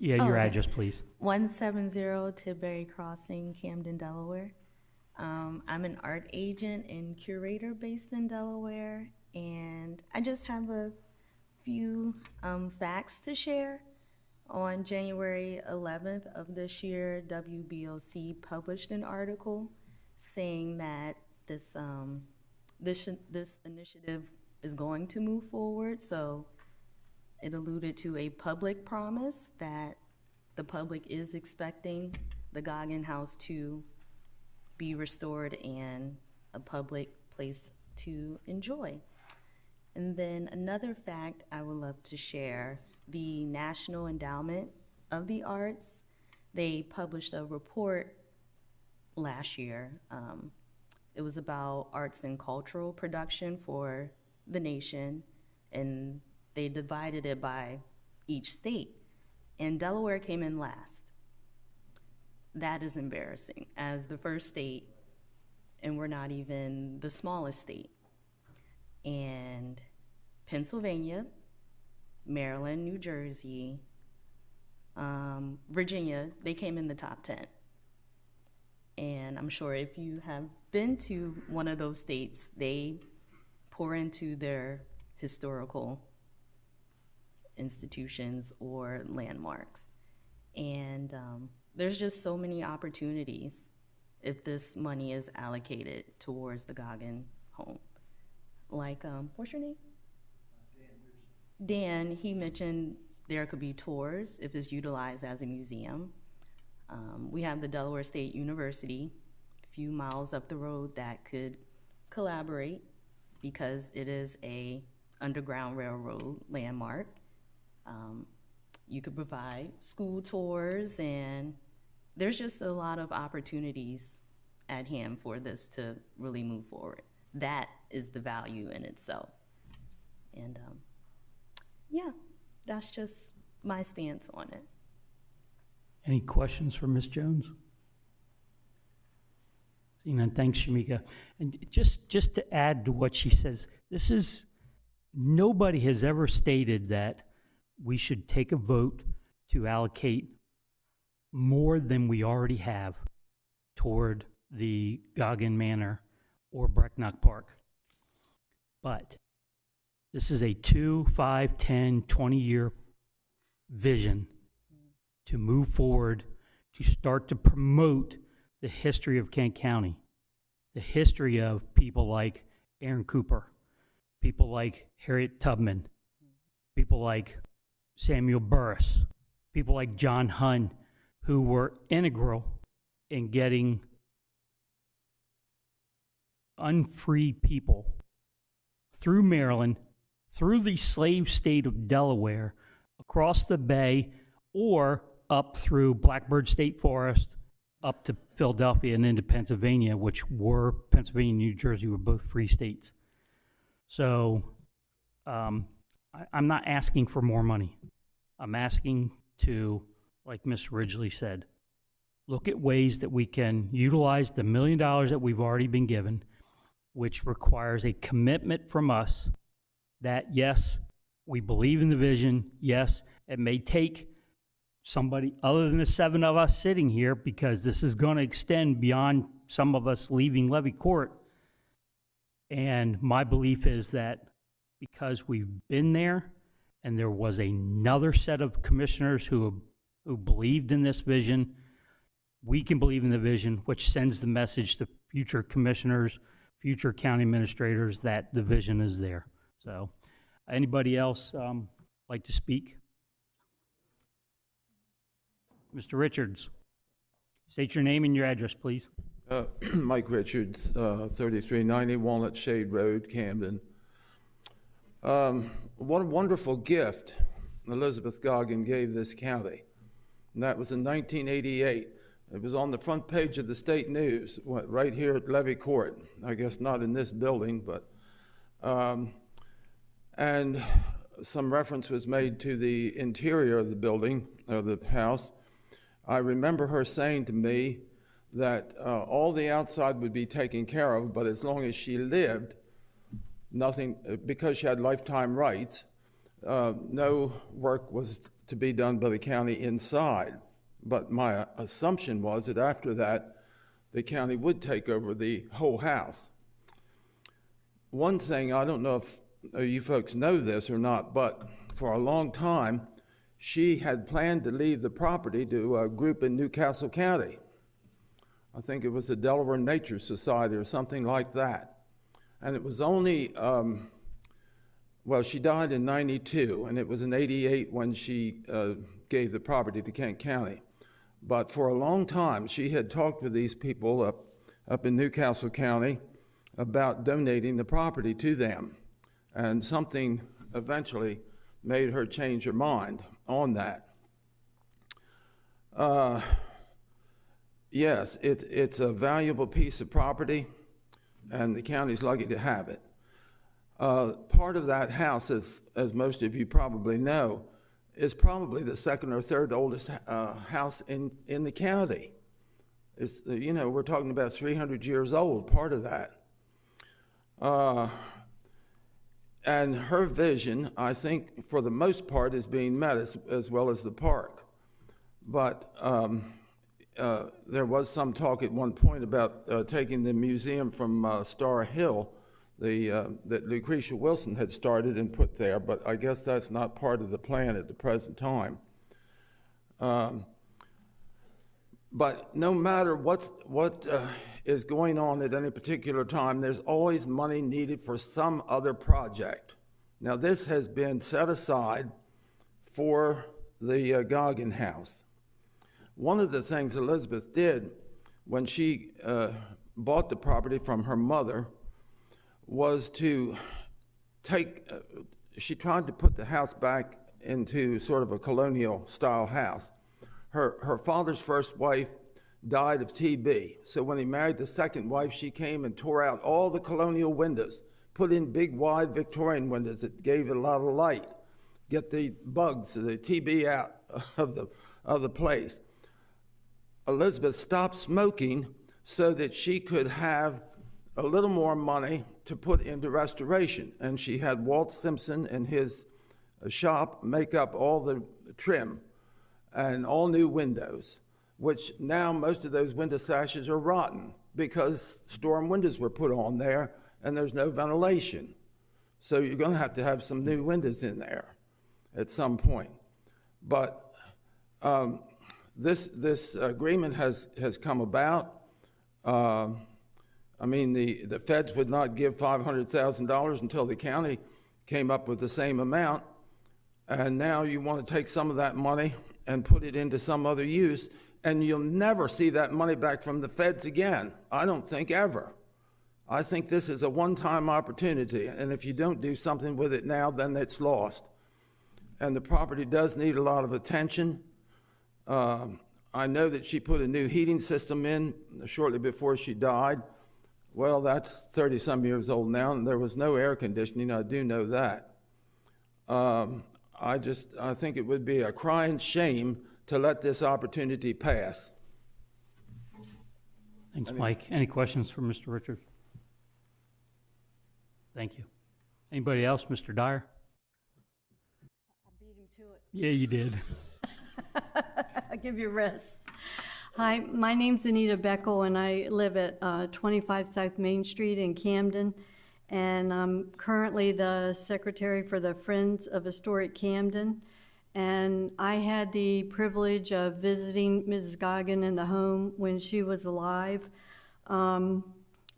Yeah, your okay. address, please. 170 Tidbury Crossing, Camden, Delaware. I'm an art agent and curator based in Delaware, and I just have a few facts to share. On January 11th of this year, WBOC published an article saying that this initiative is going to move forward. So it alluded to a public promise that the public is expecting the Goggin House to be restored and a public place to enjoy. And then another fact I would love to share, the National Endowment of the Arts, they published a report last year. It was about arts and cultural production for the nation, and they divided it by each state. And Delaware came in last. That is embarrassing as the first state, and we're not even the smallest state. And Pennsylvania, Maryland, New Jersey, Virginia, they came in the top 10. And I'm sure if you have been to one of those states, they pour into their historical institutions or landmarks. And there's just so many opportunities if this money is allocated towards the Goggin home. Like, what's your name? Dan, he mentioned there could be tours if it's utilized as a museum. We have the Delaware State University, a few miles up the road, that could collaborate because it is a Underground Railroad landmark. You could provide school tours, and there's just a lot of opportunities at hand for this to really move forward. That is the value in itself. And yeah, that's just my stance on it. Any questions for Ms. Jones? Seeing none, thanks, Shamika. And just to add to what she says, nobody has ever stated that we should take a vote to allocate more than we already have toward the Goggin Manor or Brecknock Park. But this is a 2, 5, 10, 20-year vision to move forward, to start to promote the history of Kent County, the history of people like Aaron Cooper, people like Harriet Tubman, people like Samuel Burris, people like John Hunn, who were integral in getting unfree people through Maryland, through the slave state of Delaware, across the bay, or up through Blackbird State Forest, up to Philadelphia and into Pennsylvania, which were, Pennsylvania and New Jersey were both free states. So I'm not asking for more money. I'm asking to, like Ms. Ridgely said, look at ways that we can utilize the $1 million that we've already been given, which requires a commitment from us that, yes, we believe in the vision. Yes, it may take somebody other than the 7 of us sitting here, because this is going to extend beyond some of us leaving Levy Court. And my belief is that because we've been there and there was another set of commissioners who believed in this vision, we can believe in the vision, which sends the message to future commissioners, future county administrators, that the vision is there. So anybody else like to speak? Mr. Richards, state your name and your address, please. Mike Richards, 3390 Walnut Shade Road, Camden. What a wonderful gift Elizabeth Goggin gave this county. And that was in 1988. It was on the front page of the State News, right here at Levy Court. I guess not in this building, but, and some reference was made to the interior of the building, of the house. I remember her saying to me that all the outside would be taken care of, but as long as she lived, nothing, because she had lifetime rights, no work was to be done by the county inside. But my assumption was that after that, the county would take over the whole house. One thing, I don't know if you folks know this or not, but for a long time, she had planned to leave the property to a group in Newcastle County. I think it was the Delaware Nature Society or something like that. And it was only, well, she died in 92, and it was in 88 when she gave the property to Kent County. But for a long time, she had talked with these people up in Newcastle County about donating the property to them. And something eventually made her change her mind on that. Yes, it's a valuable piece of property, and the county's lucky to have it. Part of that house, as most of you probably know, is probably the second or third oldest house in the county. It's, you know, we're talking about 300 years old, part of that. And her vision, I think, for the most part, is being met as well as the park. But there was some talk at one point about taking the museum from Star Hill, that Lucretia Wilson had started and put there, but I guess that's not part of the plan at the present time. But no matter what is going on at any particular time, there's always money needed for some other project. Now, this has been set aside for the Goggin House. One of the things Elizabeth did when she bought the property from her mother was to she tried to put the house back into sort of a colonial style house. Her father's first wife died of TB. So when he married the second wife, she came and tore out all the colonial windows, put in big, wide Victorian windows that gave it a lot of light, get the bugs, the TB out of the place. Elizabeth stopped smoking so that she could have a little more money to put into restoration. And she had Walt Simpson and his shop make up all the trim and all new windows. which now most of those window sashes are rotten because storm windows were put on there and there's no ventilation. So you're going to have some new windows in there at some point. But this agreement has come about. I mean, the feds would not give $500,000 until the county came up with the same amount. And now you want to take some of that money and put it into some other use, and you'll never see that money back from the feds again. I don't think ever. I think this is a one-time opportunity, and if you don't do something with it now, then it's lost. And the property does need a lot of attention. I know that she put a new heating system in shortly before she died. Well, that's 30-some years old now, and there was no air conditioning. I do know that. I think it would be a crying shame to let this opportunity pass. Thanks, Mike. Any questions for Mr. Richards? Thank you. Anybody else? Mr. Dyer? I beat him to it. Yeah, you did. I'll give you a rest. Hi, my name's Anita Beckel, and I live at 25 South Main Street in Camden, and I'm currently the secretary for the Friends of Historic Camden. And I had the privilege of visiting Mrs. Goggin in the home when she was alive.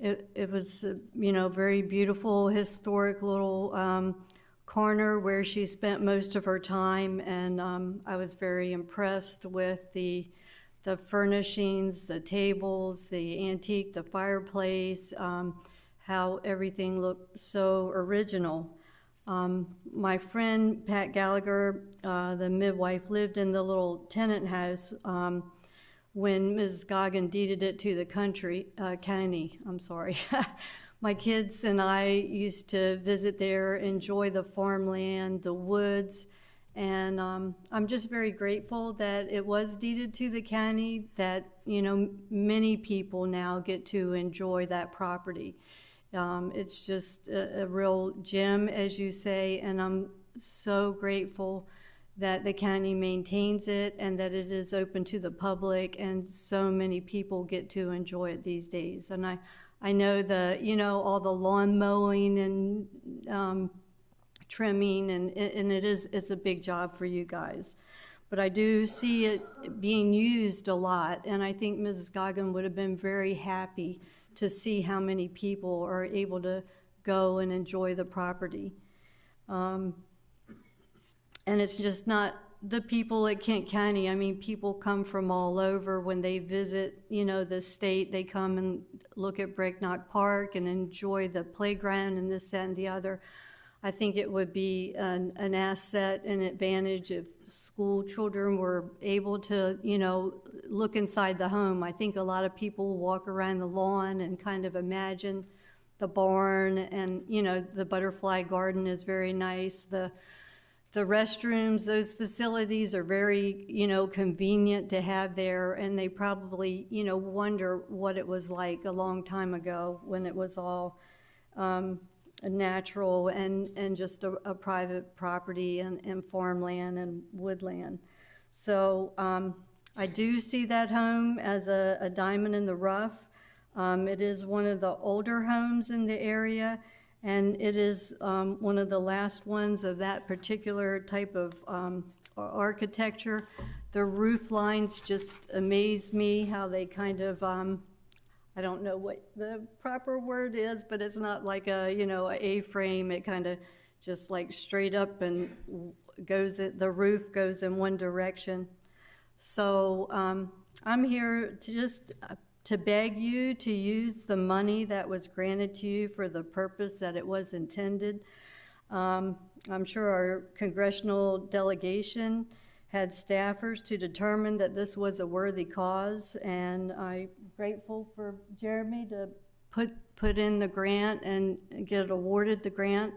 It was, very beautiful, historic little corner where she spent most of her time, and I was very impressed with the furnishings, the tables, the antique, the fireplace, how everything looked so original. My friend Pat Gallagher, the midwife, lived in the little tenant house when Mrs. Goggin deeded it to the county. My kids and I used to visit there, enjoy the farmland, the woods, and I'm just very grateful that it was deeded to the county, that, many people now get to enjoy that property. It's just a real gem, as you say, and I'm so grateful that the county maintains it and that it is open to the public, and so many people get to enjoy it these days. And I know all the lawn mowing and trimming, and it's a big job for you guys. But I do see it being used a lot, and I think Mrs. Goggin would have been very happy to see how many people are able to go and enjoy the property. And it's just not the people at Kent County. I mean, people come from all over when they visit, the state. They come and look at Brecknock Park and enjoy the playground and this, that, and the other. I think it would be an asset, an advantage if school children were able to, look inside the home. I think a lot of people walk around the lawn and kind of imagine the barn, and, the butterfly garden is very nice. The restrooms, those facilities are very, convenient to have there, and they probably, wonder what it was like a long time ago when it was all natural and just a private property and farmland and woodland. So I do see that home as a diamond in the rough. It is one of the older homes in the area, and it is one of the last ones of that particular type of architecture. The roof lines just amaze me, how they kind of, I don't know what the proper word is, but it's not like a A-frame. It kind of just like straight up and the roof goes in one direction. So I'm here to just to beg you to use the money that was granted to you for the purpose that it was intended. I'm sure our congressional delegation had staffers to determine that this was a worthy cause, and I'm grateful for Jeremy to put in the grant and get awarded the grant.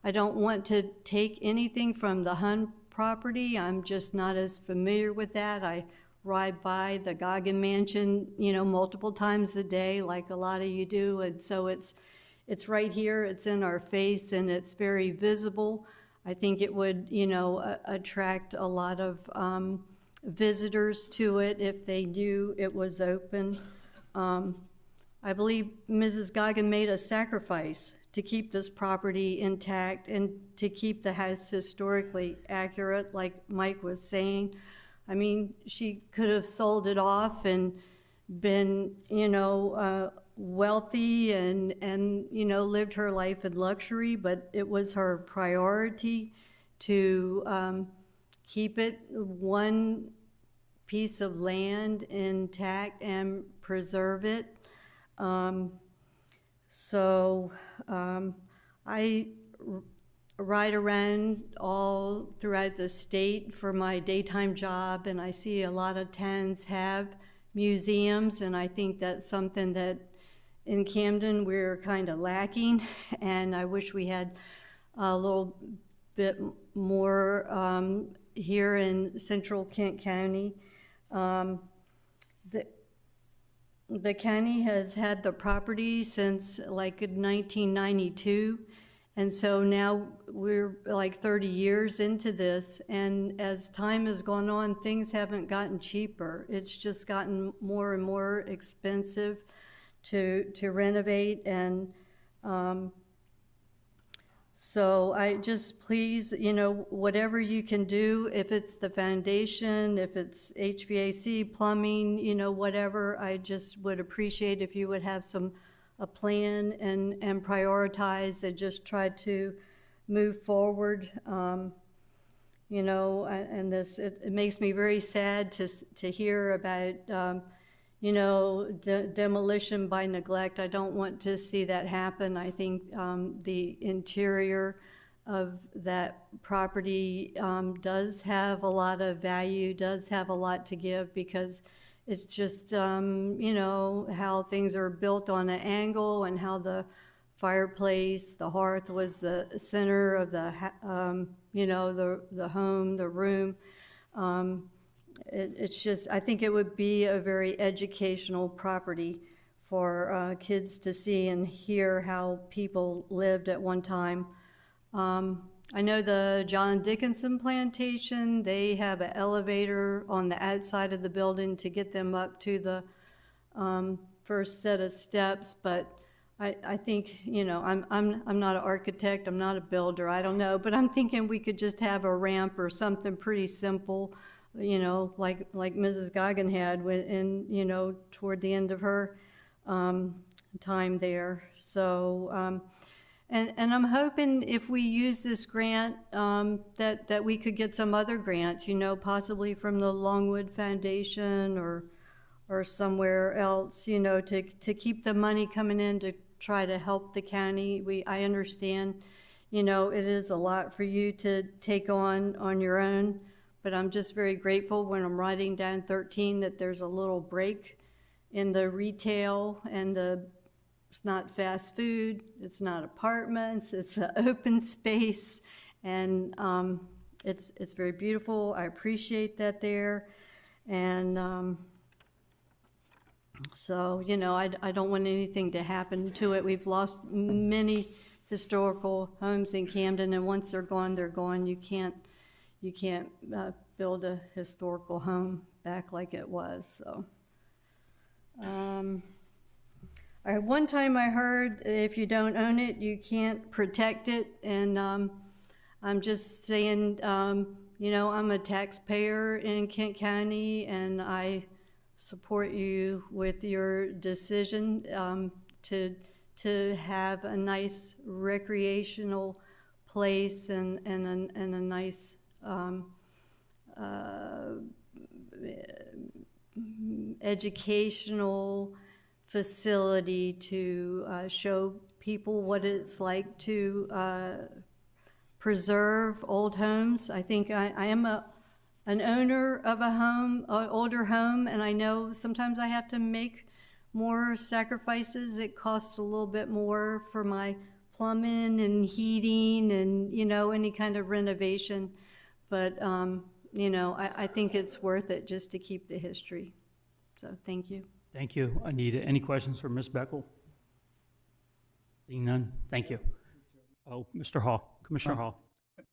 I don't want to take anything from the Hun property. I'm just not as familiar with that. I ride by the Goggin Mansion, multiple times a day, like a lot of you do, and so it's right here, it's in our face, and it's very visible. I think it would, attract a lot of visitors to it if they knew it was open. I believe Mrs. Goggin made a sacrifice to keep this property intact and to keep the house historically accurate, like Mike was saying. I mean, she could have sold it off and been, wealthy and lived her life in luxury, but it was her priority to keep it one piece of land intact and preserve it. I ride around all throughout the state for my daytime job, and I see a lot of towns have museums, and I think that's something that in Camden we're kind of lacking, and I wish we had a little bit more here in central Kent County. The county has had the property since like 1992, and so now we're like 30 years into this, and as time has gone on, things haven't gotten cheaper. It's just gotten more and more expensive to renovate, and so I just please, whatever you can do, if it's the foundation, if it's HVAC, plumbing, whatever, I just would appreciate if you would have a plan and prioritize and just try to move forward. And this, it makes me very sad to hear about, demolition by neglect. I don't want to see that happen. I think the interior of that property does have a lot of value, does have a lot to give, because it's just, how things are built on an angle and how the fireplace, the hearth was the center of the home, the room. It's just, I think it would be a very educational property for kids to see and hear how people lived at one time. I know the John Dickinson plantation, they have an elevator on the outside of the building to get them up to the first set of steps, but I think, I'm not an architect, I'm not a builder, I don't know, but I'm thinking we could just have a ramp or something pretty simple, like Mrs. Goggin had toward the end of her time there. So, and I'm hoping if we use this grant, that we could get some other grants, possibly from the Longwood Foundation or somewhere else, to keep the money coming in to try to help the county. I understand, it is a lot for you to take on your own, but I'm just very grateful when I'm riding down 13 that there's a little break in the retail and it's not fast food, it's not apartments, it's an open space, and it's very beautiful. I appreciate that there, and so I don't want anything to happen to it. We've lost many historical homes in Camden, and once they're gone, they're gone. You can't build a historical home back like it was. So. One time I heard if you don't own it, you can't protect it, and I'm just saying, I'm a taxpayer in Kent County, and I support you with your decision to have a nice recreational place and a nice educational facility to show people what it's like to preserve old homes. I think I am an owner of a home, an older home, and I know sometimes I have to make more sacrifices. It costs a little bit more for my plumbing and heating and, any kind of renovation. But, I think it's worth it just to keep the history. So thank you. Thank you. Anita, any questions for Ms. Beckel? Seeing none, thank you. Oh, Mr. Hall, Commissioner Hall.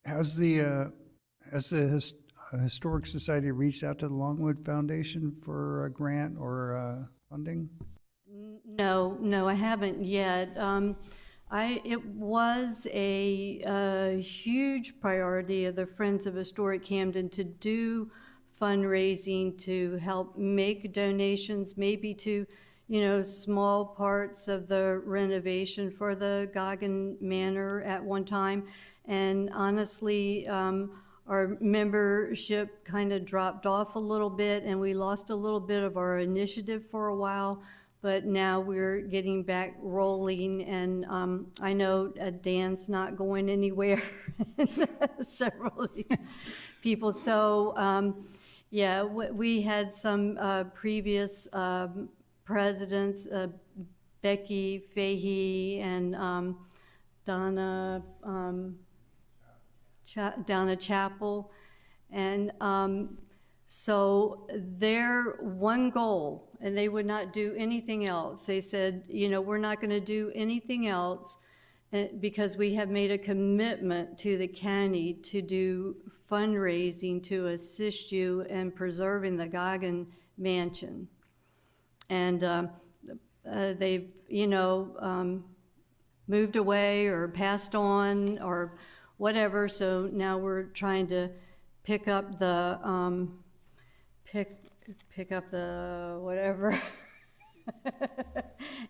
Has the Historic Society reached out to the Longwood Foundation for a grant or funding? No, I haven't yet. It was a huge priority of the Friends of Historic Camden to do fundraising to help make donations, maybe to, small parts of the renovation for the Goggin Manor at one time. And honestly, our membership kind of dropped off a little bit, and we lost a little bit of our initiative for a while. But now we're getting back rolling, and I know Dan's not going anywhere. Several of these people. So, yeah, we had some previous presidents, Becky Fahey and Donna Chapel, and so their one goal, and they would not do anything else. They said, we're not going to do anything else because we have made a commitment to the county to do fundraising to assist you in preserving the Goggin Mansion. And they've, moved away or passed on or whatever. So now we're trying to pick up the pick up the whatever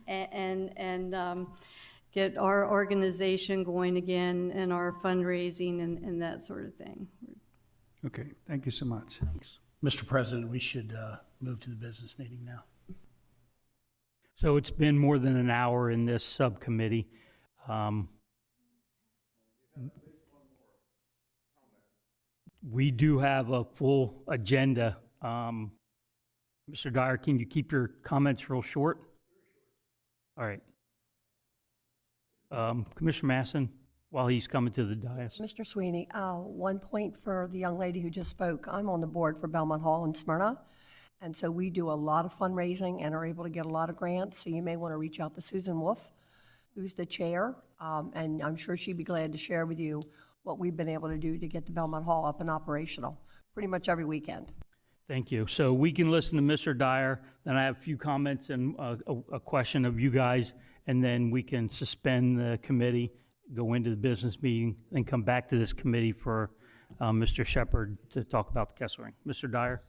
and get our organization going again and our fundraising and that sort of thing. Okay, thank you so much. Mr. President, we should move to the business meeting now. So it's been more than an hour in this subcommittee. We do have a full agenda. Mr. Dyer, can you keep your comments real short? All right. Commissioner Masson, while he's coming to the dais. Mr. Sweeney, one point for the young lady who just spoke. I'm on the board for Belmont Hall in Smyrna, and so we do a lot of fundraising and are able to get a lot of grants, so you may want to reach out to Susan Wolf, who's the chair, and I'm sure she'd be glad to share with you what we've been able to do to get the Belmont Hall up and operational pretty much every weekend. Thank you. So we can listen to Mr. Dyer, then I have a few comments and a question of you guys, and then we can suspend the committee, go into the business meeting, and come back to this committee for Mr. Shepard to talk about the Kesselring. Mr. Dyer?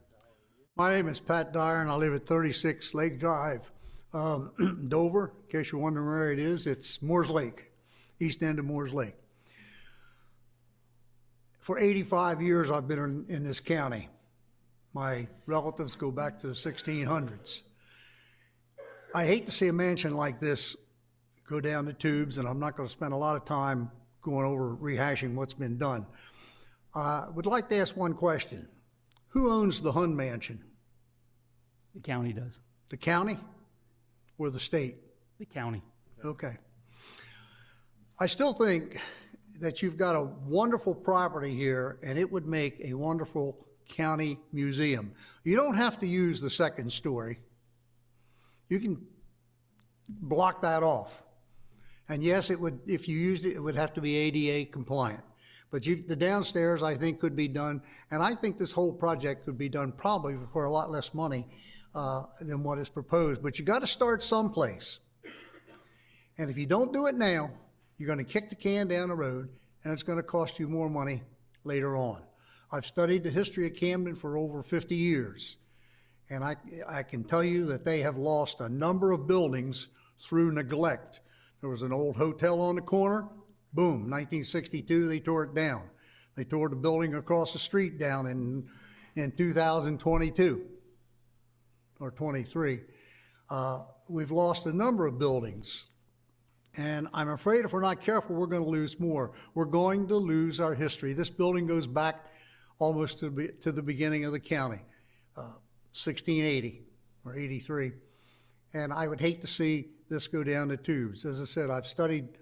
My name is Pat Dyer, and I live at 36 Lake Drive. Dover, in case you're wondering where it is, it's Moores Lake, east end of Moores Lake. For 85 years, I've been in this county. My relatives go back to the 1600s. I hate to see a mansion like this go down the tubes, and I'm not going to spend a lot of time going over rehashing what's been done. I would like to ask one question. Who owns the Hun Mansion? The county does. The county or the state? The county. Okay. I still think that you've got a wonderful property here, and it would make a wonderful county museum. You don't have to use the second story. You can block that off. And yes, it would, if you used it, it would have to be ADA compliant. But the downstairs, I think, could be done, and I think this whole project could be done probably for a lot less money than what is proposed. But you got to start someplace. And if you don't do it now, you're going to kick the can down the road, and it's going to cost you more money later on. I've studied the history of Camden for over 50 years, and I can tell you that they have lost a number of buildings through neglect. There was an old hotel on the corner. Boom, 1962, they tore it down. They tore the building across the street down in 2022 or 23. We've lost a number of buildings. And I'm afraid if we're not careful, we're going to lose more. We're going to lose our history. This building goes back almost to the beginning of the county, 1680 or 83. And I would hate to see this go down the tubes. As I said, I've studied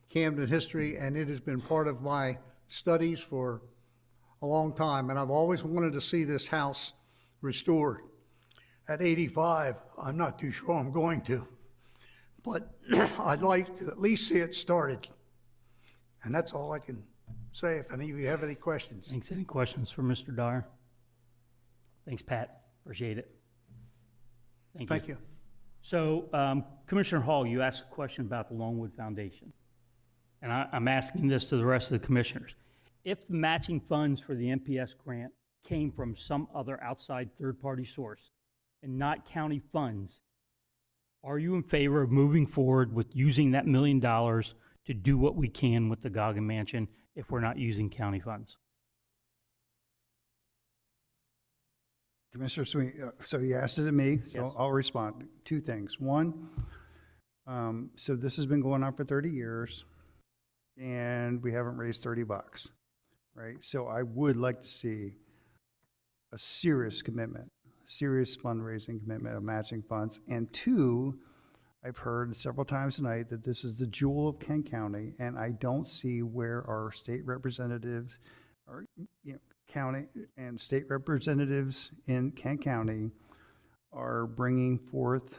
Camden history, and it has been part of my studies for a long time. And I've always wanted to see this house restored. At 85, I'm not too sure I'm going to. But I'd like to at least see it started. And that's all I can say. If any of you have any questions. Thanks. Any questions for Mr. Dyer? Thanks, Pat. Appreciate it. Thank you. So, Commissioner Hall, you asked a question about the Longwood Foundation. And I'm asking this to the rest of the commissioners. If the matching funds for the MPS grant came from some other outside third-party source and not county funds, are you in favor of moving forward with using that $1 million to do what we can with the Goggin Mansion if we're not using county funds? Commissioner Sweeney, so you asked it of me, so Yes. I'll respond. Two things. One, so this has been going on for 30 years, and we haven't raised $30, right? So I would like to see a serious commitment, serious fundraising commitment of matching funds. And two, I've heard several times tonight that this is the jewel of Kent County, and I don't see where our state representatives, or county and state representatives in Kent County are bringing forth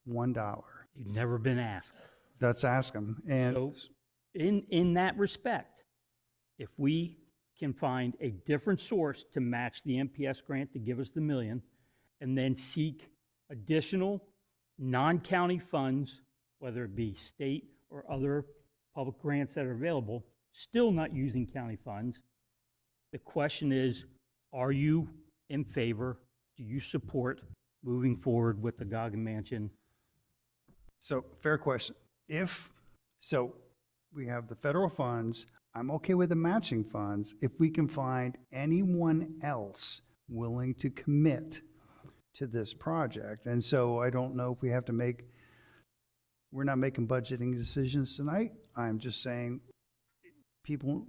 $1. You've never been asked. Let's ask them. And So, in that respect, if we can find a different source to match the MPS grant to give us the $1 million, and then seek additional non-county funds, whether it be state or other public grants that are available, still not using county funds, the question is, are you in favor, do you support moving forward with the Goggin Mansion? so, fair question. So we have the federal funds, I'm okay with the matching funds if we can find anyone else willing to commit to this project. And so I don't know if we have to we're not making budgeting decisions tonight. I'm just saying people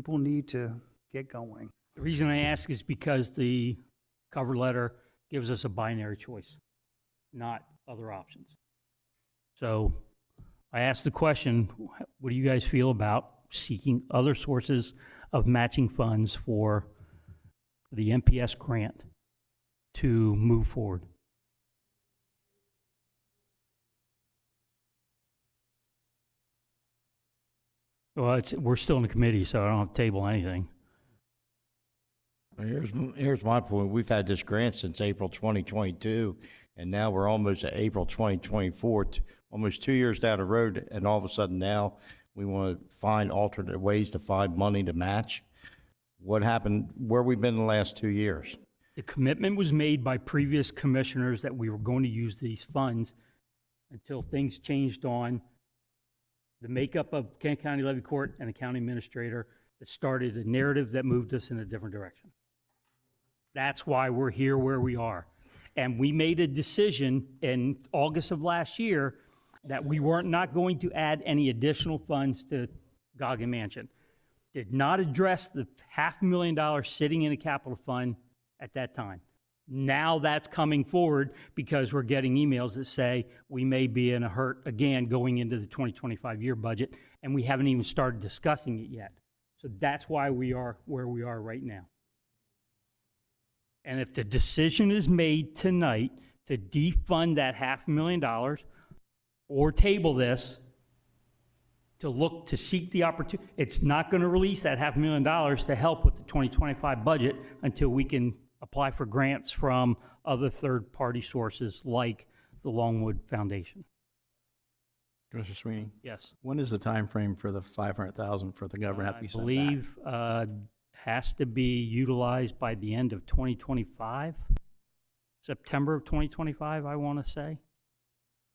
need to get going. The reason I ask is because the cover letter gives us a binary choice, not other options. So I asked the question, what do you guys feel about seeking other sources of matching funds for the MPS grant to move forward? Well, we're still in the committee, so I don't have to table anything. Here's my point. We've had this grant since April 2022, and now we're almost at April 2024, almost 2 years down the road, and all of a sudden now we want to find alternate ways to find money to match. What happened? Where we been the last 2 years? The commitment was made by previous commissioners that we were going to use these funds until things changed on the makeup of Kent County Levy Court and the county administrator that started a narrative that moved us in a different direction. That's why we're here where we are. And we made a decision in August of last year that we weren't not going to add any additional funds to Goggin Mansion. Did not address the $500,000 sitting in a capital fund at that time. Now that's coming forward because we're getting emails that say we may be in a hurt again going into the 2025 year budget, and we haven't even started discussing it yet. So that's why we are where we are right now. And if the decision is made tonight to defund that $500,000 or table this to look to seek the opportunity, it's not going to release that $500,000 to help with the 2025 budget until we can apply for grants from other third-party sources like the Longwood Foundation. Commissioner Sweeney? Yes. When is the time frame for the $500,000 for the government have to be sent back? I believe has to be utilized by the end of 2025, September of 2025, I want to say.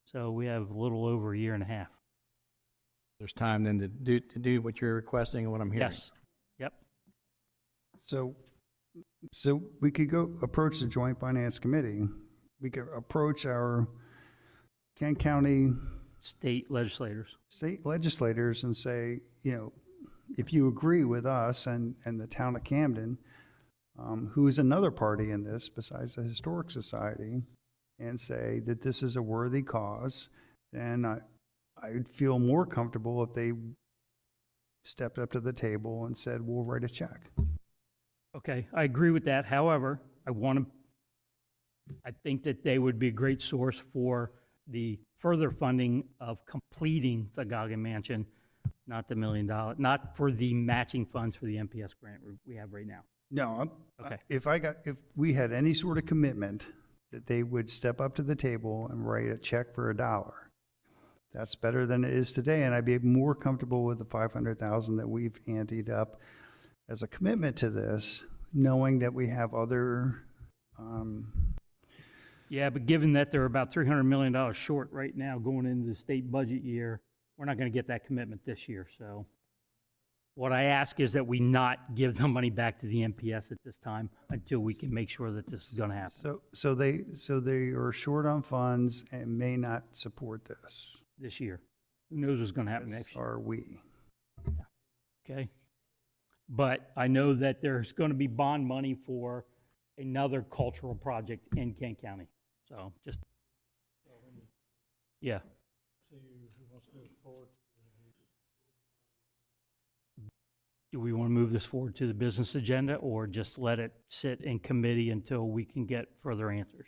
So we have a little over a year and a half. There's time then to do what you're requesting and what I'm hearing. Yes. Yep. So we could go approach the Joint Finance Committee. We could approach our Kent County State legislators and say, if you agree with us and the town of Camden, who is another party in this besides the Historic Society, and say that this is a worthy cause, then I'd feel more comfortable if they stepped up to the table and said, we'll write a check. Okay, I agree with that. However, I think that they would be a great source for the further funding of completing the Goggin Mansion, not the $1 million, not for the matching funds for the MPS grant we have right now. No, Okay. if we had any sort of commitment that they would step up to the table and write a check for $1, that's better than it is today, and I'd be more comfortable with the 500,000 that we've anteed up as a commitment to this, knowing that we have other, Yeah, but given that they're about $300 million short right now going into the state budget year, we're not going to get that commitment this year. So what I ask is that we not give the money back to the MPS at this time until we can make sure that this is going to happen so they are short on funds and may not support this. this year. Who knows what's going to happen next year? Are we? Okay. But I know that there's going to be bond money for another cultural project in Kent County. So just, yeah. Do we want to move this forward to the business agenda or just let it sit in committee until we can get further answers?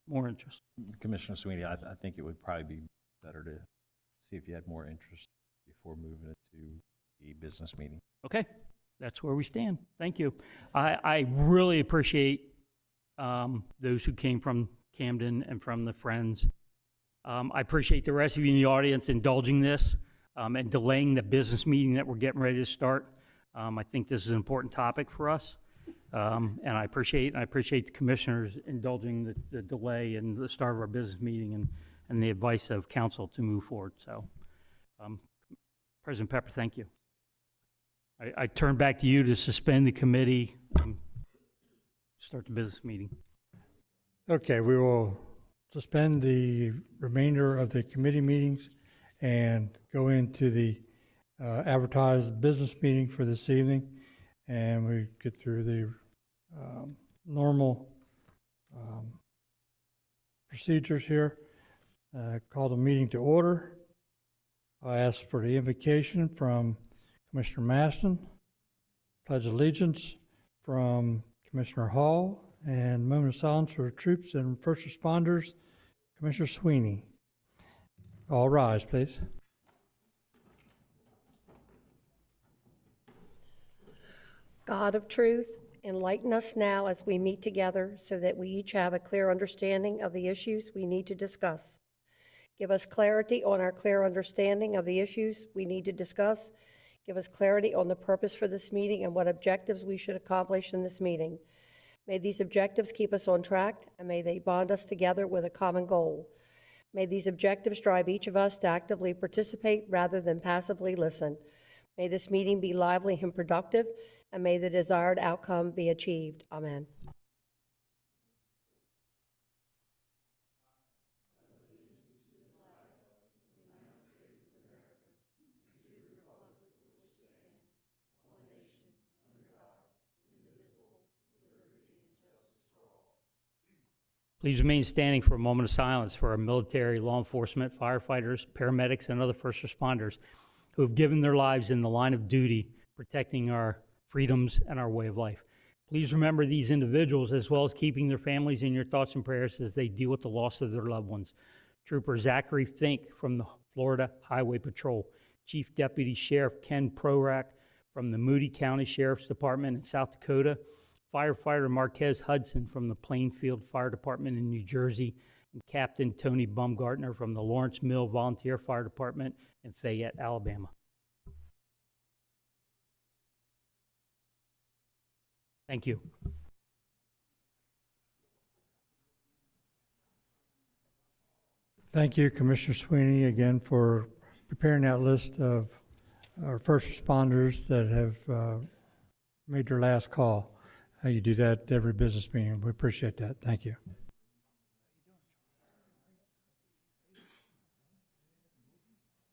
More interest. Commissioner Sweeney, I think it would probably be better to see if you had more interest before moving it to the business meeting. Okay, that's where we stand. Thank you. I really appreciate those who came from Camden and from the Friends. I appreciate the rest of you in the audience indulging this and delaying the business meeting that we're getting ready to start. I think this is an important topic for us. And I appreciate the commissioners indulging the delay and the start of our business meeting and the advice of council to move forward. So, President Pepper, thank you. I turn back to you to suspend the committee and start the business meeting. Okay, we will suspend the remainder of the committee meetings and go into the advertised business meeting for this evening. And we get through the normal procedures here. Call the meeting to order. I ask for the invocation from Commissioner Maston, Pledge of Allegiance from Commissioner Hall, and moment of silence for troops and first responders, Commissioner Sweeney. All rise, please. God of truth, enlighten us now as we meet together so that we each have a clear understanding of the issues we need to discuss. Give us clarity on our clear understanding of the issues we need to discuss. Give us clarity on the purpose for this meeting and what objectives we should accomplish in this meeting. May these objectives keep us on track, and may they bond us together with a common goal. May these objectives drive each of us to actively participate rather than passively listen. May this meeting be lively and productive, and may the desired outcome be achieved. Amen. Please remain standing for a moment of silence for our military, law enforcement, firefighters, paramedics, and other first responders who have given their lives in the line of duty protecting our freedoms and our way of life. Please remember these individuals as well as keeping their families in your thoughts and prayers as they deal with the loss of their loved ones. Trooper Zachary Fink from the Florida Highway Patrol, Chief Deputy Sheriff Ken Prorak from the Moody County Sheriff's Department in South Dakota, Firefighter Marquez Hudson from the Plainfield Fire Department in New Jersey, and Captain Tony Baumgartner from the Lawrence Mill Volunteer Fire Department in Fayette, Alabama. Thank you. Thank you, Commissioner Sweeney, again for preparing that list of our first responders that have made their last call. You do that at every business meeting. We appreciate that. Thank you.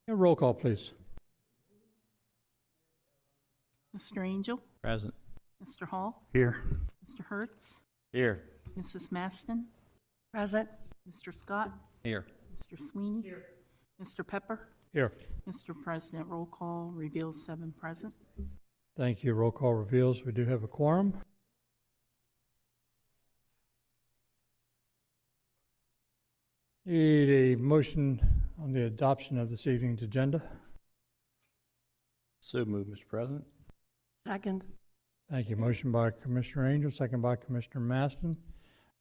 And roll call, please. Mr. Angel? Present. Mr. Hall? Here. Mr. Hertz? Here. Mrs. Maston? Present. Mr. Scott? Here. Mr. Sweeney? Here. Mr. Pepper? Here. Mr. President, roll call reveals 7 present. Thank you. Roll call reveals we do have a quorum. Need a motion on the adoption of this evening's agenda. So moved, Mr. President. Second. Thank you. Motion by Commissioner Angel, second by Commissioner Maston.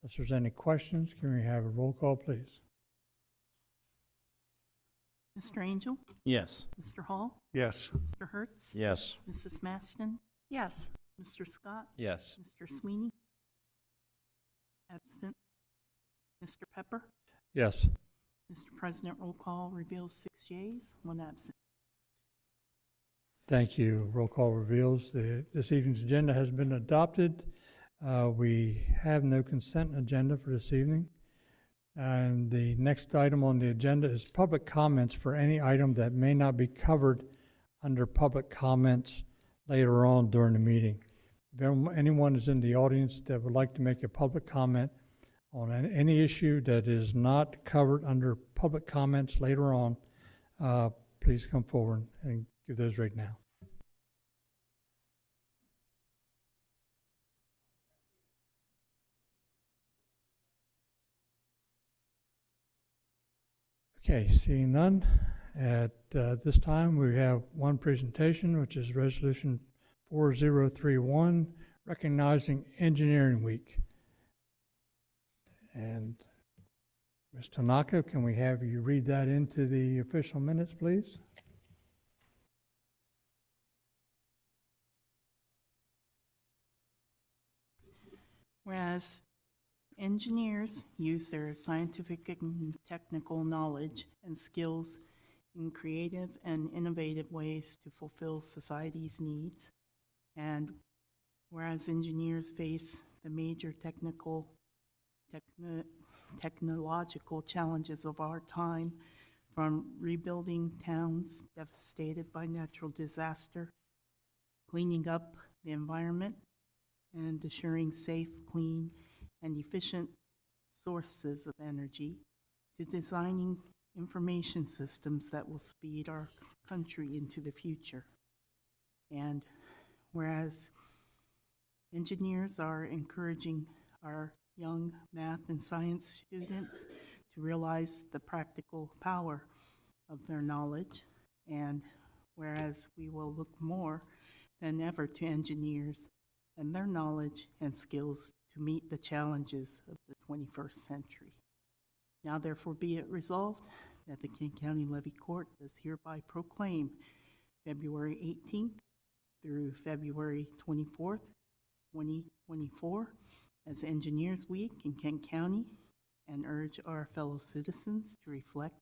If there's any questions, can we have a roll call, please? Mr. Angel? Yes. Mr. Hall? Yes. Mr. Hertz? Yes. Mrs. Maston? Yes. Mr. Scott? Yes. Mr. Sweeney? Absent. Mr. Pepper? Yes. Mr. President, roll call reveals 6 yeas, 1 absent. Thank you. Roll call reveals this evening's agenda has been adopted. We have no consent agenda for this evening. And the next item on the agenda is public comments for any item that may not be covered under public comments later on during the meeting. If anyone is in the audience that would like to make a public comment on any issue that is not covered under public comments later on, please come forward and give those right now. Okay, seeing none, at this time we have one presentation, which is Resolution 4031, recognizing Engineering Week. And Ms. Tanaka, can we have you read that into the official minutes, please? Whereas engineers use their scientific and technical knowledge and skills in creative and innovative ways to fulfill society's needs. And whereas engineers face the major technological challenges of our time, from rebuilding towns devastated by natural disaster, cleaning up the environment, and assuring safe, clean, and efficient sources of energy, to designing information systems that will speed our country into the future. And whereas engineers are encouraging our young math and science students to realize the practical power of their knowledge, and whereas we will look more than ever to engineers and their knowledge and skills to meet the challenges of the 21st century. Now therefore be it resolved that the Kent County Levy Court does hereby proclaim February 18th through February 24th, 2024 as Engineers Week in Kent County, and urge our fellow citizens to reflect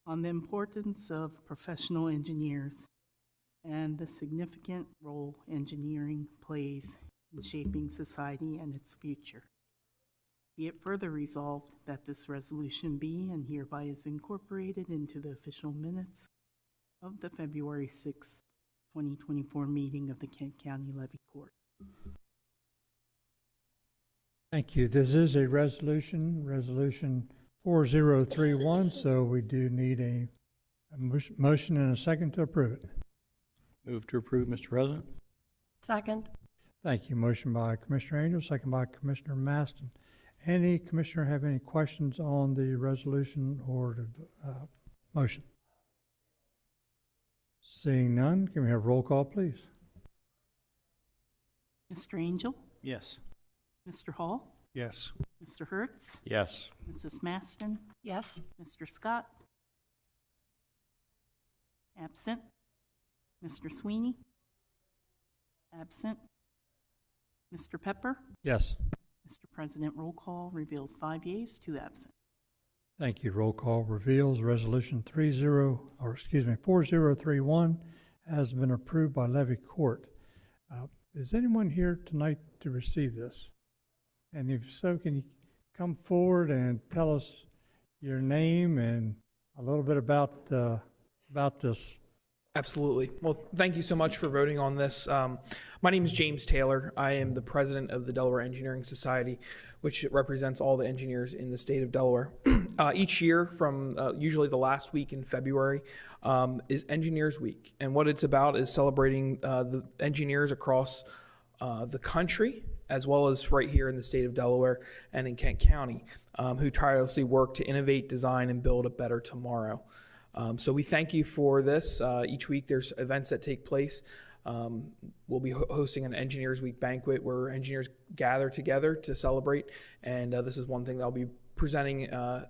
on the importance of professional engineers and the significant role engineering plays in shaping society and its future. Be it further resolved that this resolution be and hereby is incorporated into the official minutes of the February 6th, 2024 meeting of the Kent County Levy Court. Thank you. This is a resolution 4031, so we do need a motion and a second to approve it. Move to approve, Mr. President. Second. Thank you. Motion by Commissioner Angel, second by Commissioner Maston. Any commissioner have any questions on the resolution or the motion? Seeing none, can we have roll call, please? Mr. Angel? Yes. Mr. Hall? Yes. Mr. Hertz? Yes. Mrs. Maston? Yes. Mr. Scott? Absent. Mr. Sweeney? Absent. Mr. Pepper? Yes. Mr. President, roll call reveals 5 yeas, 2 absent. Thank you. Roll call reveals resolution 4031 has been approved by Levy Court. Is anyone here tonight to receive this? And if so, can you come forward and tell us your name and a little bit about this? Absolutely. Well, thank you so much for voting on this. My name is James Taylor. I am the president of the Delaware Engineering Society, which represents all the engineers in the state of Delaware. Each year, from usually the last week in February, is Engineers Week. And what it's about is celebrating the engineers across the country, as well as right here in the state of Delaware and in Kent County, who tirelessly work to innovate, design, and build a better tomorrow. So we thank you for this. Each week there's events that take place. We'll be hosting an Engineers Week banquet where engineers gather together to celebrate. And this is one thing that I'll be presenting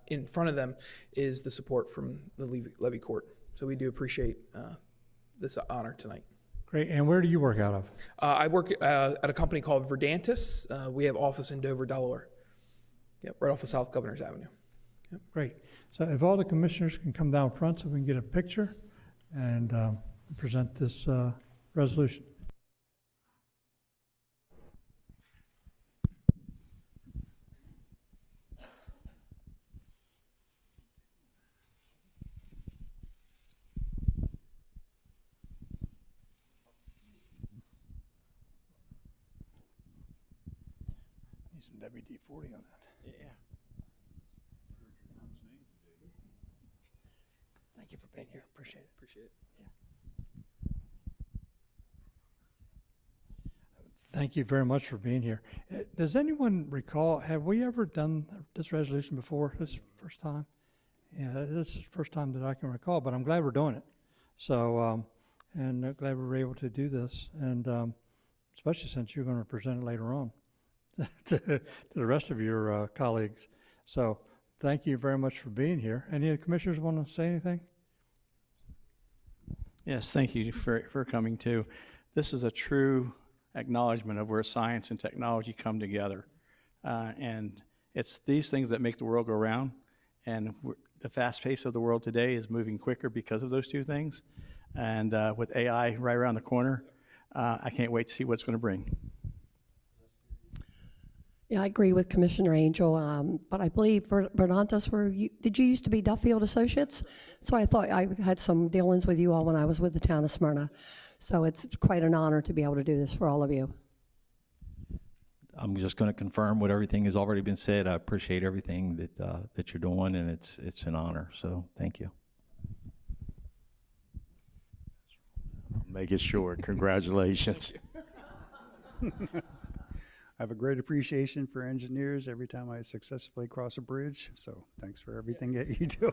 in front of them is the support from the Levy Court. So we do appreciate this honor tonight. Great. And where do you work out of? I work at a company called Verdantis. We have office in Dover, Delaware. Yep, right off of South Governors Avenue. Yep. Great. So if all the commissioners can come down front so we can get a picture and present this resolution. Need some WD-40 on that. Yeah. Thank you for being here. Appreciate it. Appreciate it. Thank you very much for being here. Does anyone recall, have we ever done this resolution before? This is the first time? Yeah, this is the first time that I can recall, but I'm glad we're doing it. So, and glad we were able to do this, and especially since you're going to present it later on to the rest of your colleagues. So thank you very much for being here. Any of the commissioners want to say anything? Yes, thank you for coming too. This is a true acknowledgement of where science and technology come together. And it's these things that make the world go round. And the fast pace of the world today is moving quicker because of those two things. And with AI right around the corner, I can't wait to see what it's going to bring. Yeah, I agree with Commissioner Angel, but I believe Verdantis, did you used to be Duffield Associates? So I thought I had some dealings with you all when I was with the town of Smyrna. So it's quite an honor to be able to do this for all of you. I'm just going to confirm what everything has already been said. I appreciate everything that you're doing, and it's an honor. So thank you. Make it short. Congratulations. I have a great appreciation for engineers every time I successfully cross a bridge, so thanks for everything that you do.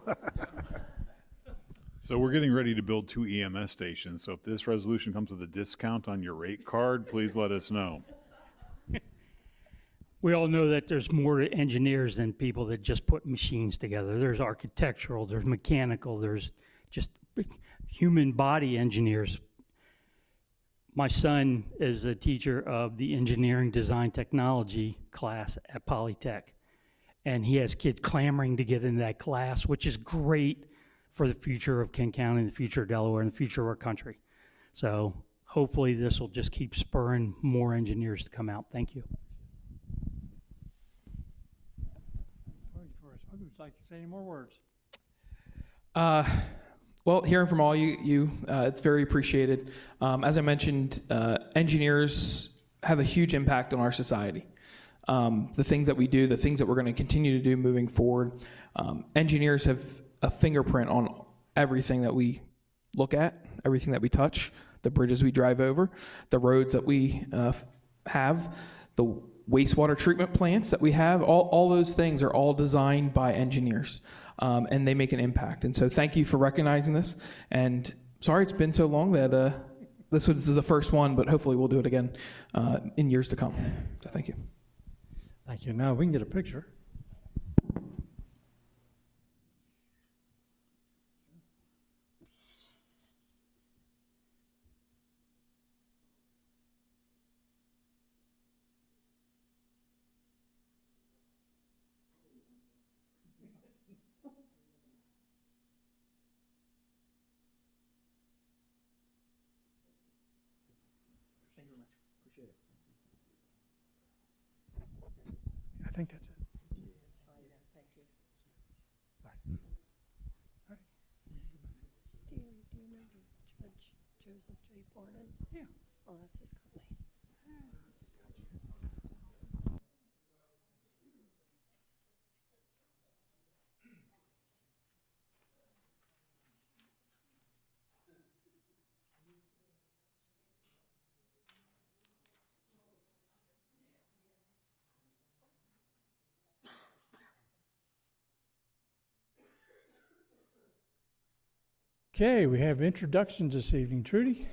So we're getting ready to build 2 EMS stations. So if this resolution comes with a discount on your rate card, please let us know. We all know that there's more to engineers than people that just put machines together. There's architectural, there's mechanical, there's just human body engineers. My son is a teacher of the engineering design technology class at Polytech, and he has kids clamoring to get into that class, which is great for the future of Kent County, the future of Delaware, and the future of our country. So hopefully this will just keep spurring more engineers to come out. Thank you. Would you like to say any more words? Well, hearing from all you, it's very appreciated. As I mentioned, engineers have a huge impact on our society. The things that we do, the things that we're going to continue to do moving forward. Engineers have a fingerprint on everything that we look at, everything that we touch, the bridges we drive over, the roads that we have, the wastewater treatment plants that we have. All those things are all designed by engineers. And they make an impact. And so thank you for recognizing this. And sorry it's been so long that this was the first one, but hopefully we'll do it again in years to come. So thank you. Thank you. Now we can get a picture. I think that's it. Do you remember Judge Joseph J. Farnan? Yeah. Oh, that's his company. Okay, we have introductions this evening. Trudy?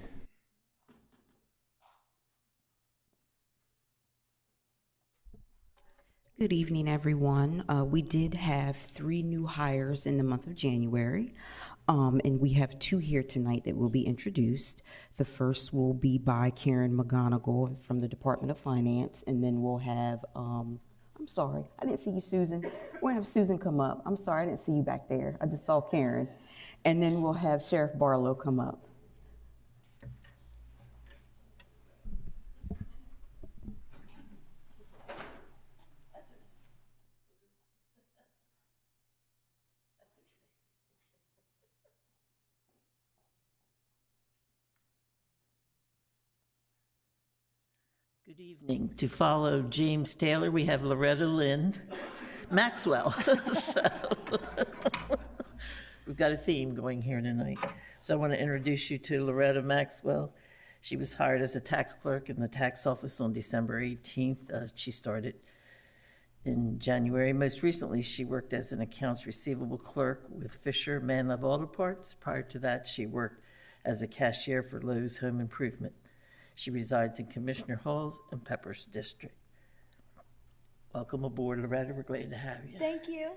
Good evening, everyone. We did have 3 new hires in the month of January, and we have 2 here tonight that will be introduced. The first will be by Karen McGonigal from the Department of Finance, and then we'll have, I'm sorry, I didn't see you, Susan. We'll have Susan come up. I'm sorry, I didn't see you back there. I just saw Karen. And then we'll have Sheriff Barlow come up. Good evening. To follow James Taylor, we have Loretta Lynn Maxwell. So we've got a theme going here tonight. So I want to introduce you to Loretta Maxwell. She was hired as a tax clerk in the tax office on December 18th. She started in January. Most recently, she worked as an accounts receivable clerk with Fisher Manlove Auto Parts. Prior to that, she worked as a cashier for Lowe's Home Improvement. She resides in Commissioner Halls and Peppers District. Welcome aboard, Loretta. We're glad to have you. Thank you.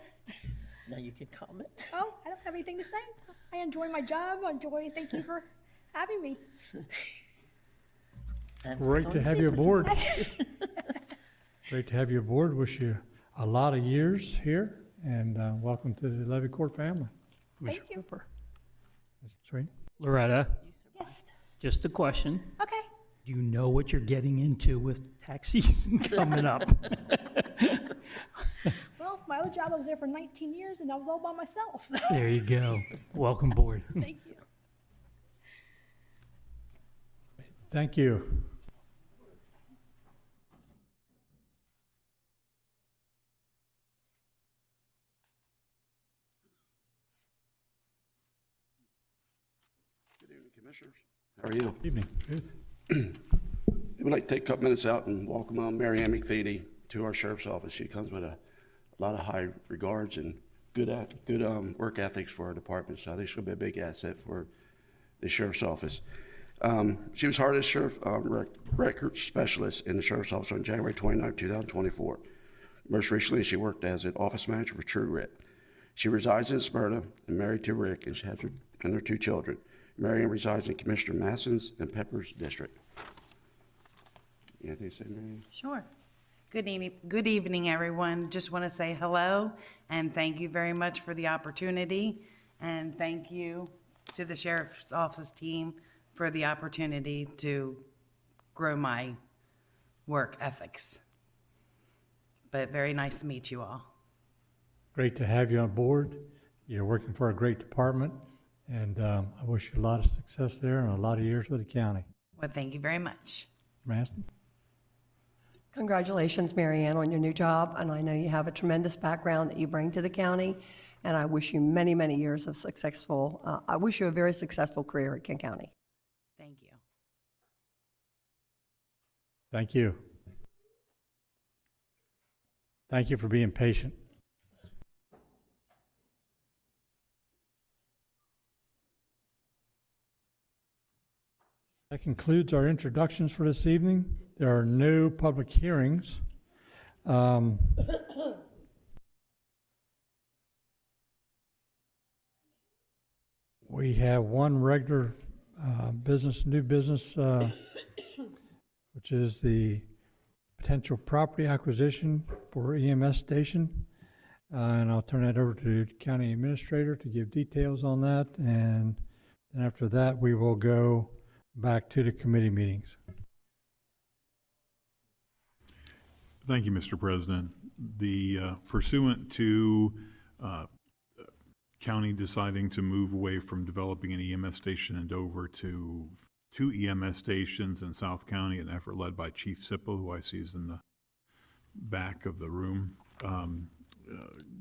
Now you can comment. Oh, I don't have anything to say. I enjoy my job. Thank you for having me. Great to have you aboard. Great to have you aboard. Wish you a lot of years here, and welcome to the Levy Court family. Thank you. Sweet. Loretta, Yes. just a question. Okay. Do you know what you're getting into with tax season coming up? Well, my other job, I was there for 19 years, and I was all by myself. So. There you go. Welcome aboard. Thank you. Thank you. Good evening, Commissioners. How are you? Evening. Good. We'd like to take a couple minutes out and welcome Mary Ann McTheedy to our Sheriff's Office. She comes with a lot of high regards and good work ethics for our department, so I think she'll be a big asset for the Sheriff's Office. She was hired as Sheriff Record Specialist in the Sheriff's Office on January 29, 2024. Most recently, she worked as an office manager for True Grit. She resides in Smyrna and married to Rick, and she has her 2 children. Marion resides in Commissioner Masson's and Peppers District. Anything to say, Marion? Sure. Good evening, everyone. Just want to say hello and thank you very much for the opportunity. And thank you to the Sheriff's Office team for the opportunity to grow my work ethics. But very nice to meet you all. Great to have you on board. You're working for a great department, and I wish you a lot of success there and a lot of years with the county. Well, thank you very much. Maston? Congratulations, Mary Ann, on your new job, and I know you have a tremendous background that you bring to the county, and I wish you many, many years of I wish you a very successful career at King County. Thank you. Thank you. Thank you for being patient. That concludes our introductions for this evening. There are no public hearings. We have one regular new business, which is the potential property acquisition for EMS station. And I'll turn that over to the county administrator to give details on that. And then after that, we will go back to the committee meetings. Thank you, Mr. President. The pursuant to county deciding to move away from developing an EMS station in Dover to 2 EMS stations in South County, an effort led by Chief Sipple, who I see is in the back of the room.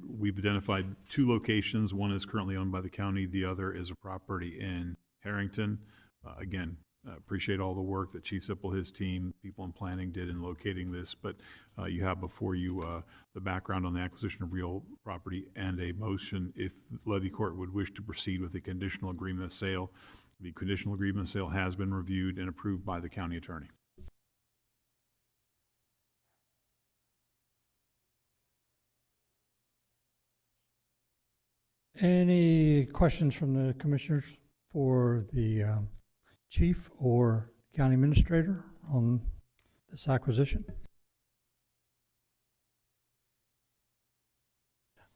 We've identified 2 locations. One is currently owned by the county. The other is a property in Harrington. Again, Appreciate all the work that Chief Sipple, his team, people in planning did in locating this, but you have before you the background on the acquisition of real property and a motion if Levy Court would wish to proceed with a conditional agreement of sale. The conditional agreement of sale has been reviewed and approved by the county attorney. Any questions from the commissioners for the chief or county administrator on this acquisition?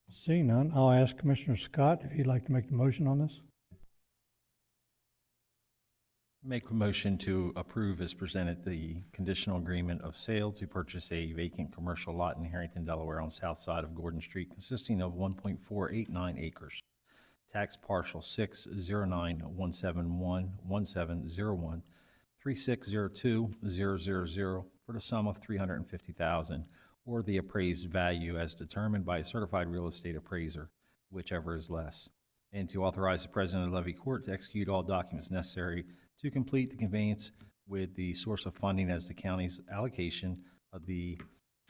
Seeing none, I'll ask Commissioner Scott if he'd like to make the motion on this. Make a motion to approve as presented the conditional agreement of sale to purchase a vacant commercial lot in Harrington, Delaware on south side of Gordon Street consisting of 1.489 acres. Tax partial 609-1701-1701-3602-000 for the sum of $350,000 or the appraised value as determined by a certified real estate appraiser, whichever is less. And to authorize the President of the Levy Court to execute all documents necessary to complete the conveyance with the source of funding as the county's allocation of the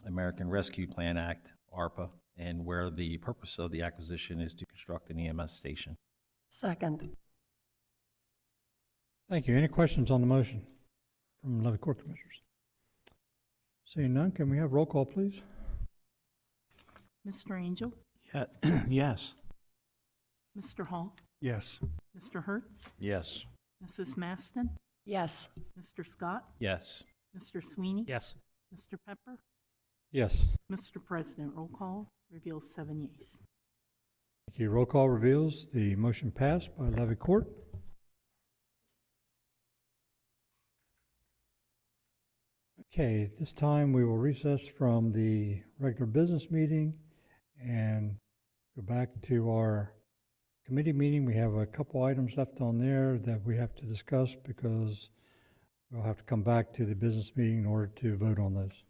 American Rescue Plan Act, ARPA, and where the purpose of the acquisition is to construct an EMS station. Second. Thank you. Any questions on the motion from Levy Court Commissioners? Seeing none, can we have roll call, please? Mr. Angel? Yes. Mr. Hall? Yes. Mr. Hertz? Yes. Mrs. Maston? Yes. Mr. Scott? Yes. Mr. Sweeney? Yes. Mr. Pepper? Yes. Mr. President, roll call reveals 7 yeas. Thank you. Roll call reveals the motion passed by Levy Court. Okay, at this time we will recess from the regular business meeting and go back to our committee meeting. We have a couple items left on there that we have to discuss because we'll have to come back to the business meeting in order to vote on those.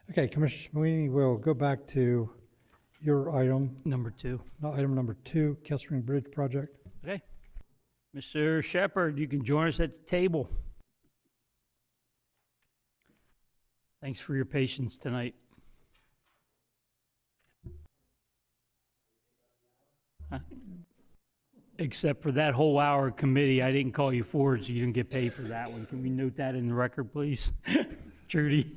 Okay, Commissioner Sweeney, we'll go back to your item. Number 2. Item number 2, Kessling Bridge Project. Okay. Mr. Shepherd, you can join us at the table. Thanks for your patience tonight. Huh? Except for that whole hour committee, I didn't call you forward, so you didn't get paid for that one. Can we note that in the record, please? Trudy?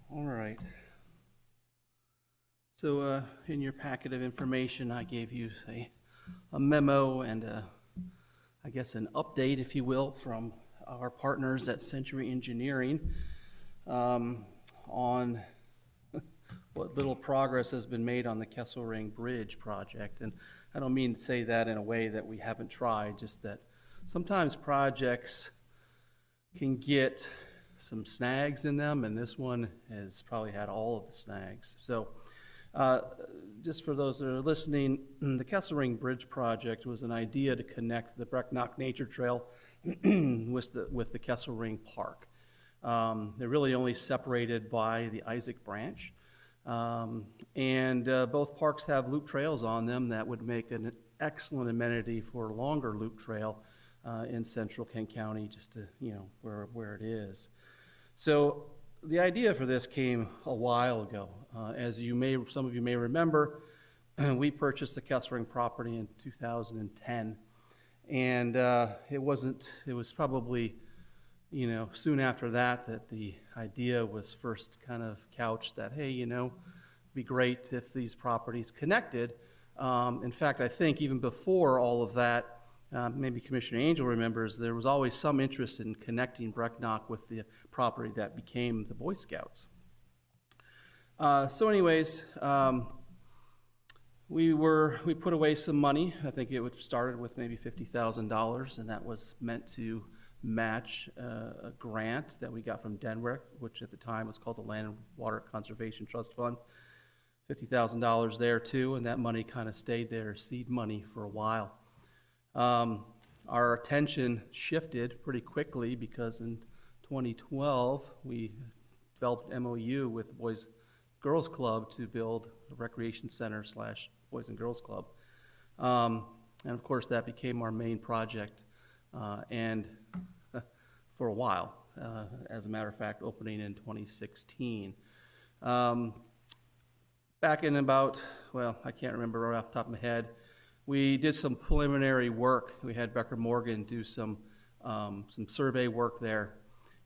All right. So in your packet of information, I gave you a memo and I guess an update, if you will, from our partners at Century Engineering on what little progress has been made on the Kesselring Bridge project. And I don't mean to say that in a way that we haven't tried, just that sometimes projects can get some snags in them, and this one has probably had all of the snags. So just for those that are listening, the Kesselring Bridge project was an idea to connect the Brecknock Nature Trail with the Kesselring Park. They're really only separated by the Isaac Branch, and both parks have loop trails on them that would make an excellent amenity for a longer loop trail in central Kent County, just to, where it is. So the idea for this came a while ago. As some of you may remember, we purchased the Kesselring property in 2010, and it was probably, soon after that the idea was first kind of couched that, hey, it'd be great if these properties connected. In fact, I think even before all of that, maybe Commissioner Angel remembers, there was always some interest in connecting Brecknock with the property that became the Boy Scouts. So anyways, we put away some money. I think it started with maybe $50,000, and that was meant to match a grant that we got from Denwick, which at the time was called the Land and Water Conservation Trust Fund. $50,000 there too, and that money kind of stayed there, seed money, for a while. Our attention shifted pretty quickly because in 2012 we developed an MOU with the Boys Girls Club to build a recreation center / Boys and Girls Club. And of course, that became our main project, and for a while, as a matter of fact, opening in 2016. Back in about, well, I can't remember right off the top of my head, we did some preliminary work. We had Becker Morgan do some survey work there,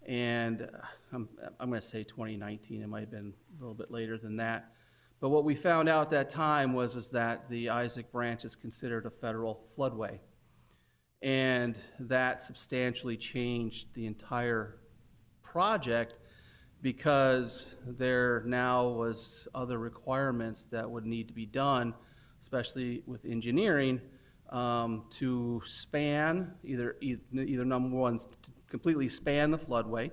and I'm going to say 2019. It might have been a little bit later than that. But what we found out at that time is that the Isaac Branch is considered a federal floodway, and that substantially changed the entire project because there now was other requirements that would need to be done, especially with engineering, to span either number one, to completely span the floodway,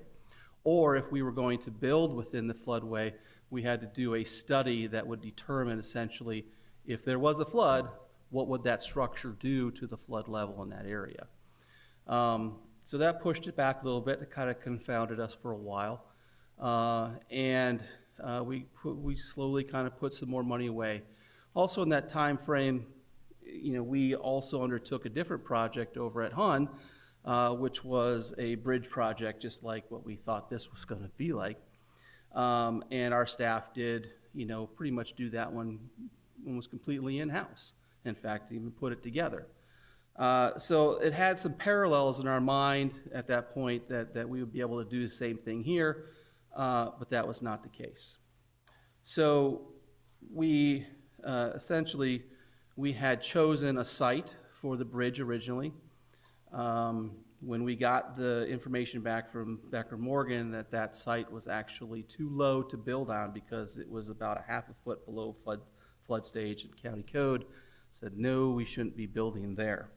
or if we were going to build within the floodway, we had to do a study that would determine essentially if there was a flood, what would that structure do to the flood level in that area. So that pushed it back a little bit. It kind of confounded us for a while. We slowly kind of put some more money away. Also in that time frame, we also undertook a different project over at HUN, which was a bridge project, just like what we thought this was going to be like. And our staff did, pretty much do that one almost completely in-house. In fact, even put it together. So it had some parallels in our mind at that point that we would be able to do the same thing here, but that was not the case. So we essentially, we had chosen a site for the bridge originally. When we got the information back from Becker Morgan that site was actually too low to build on because it was about a half a foot below flood stage and county code, said no, we shouldn't be building there.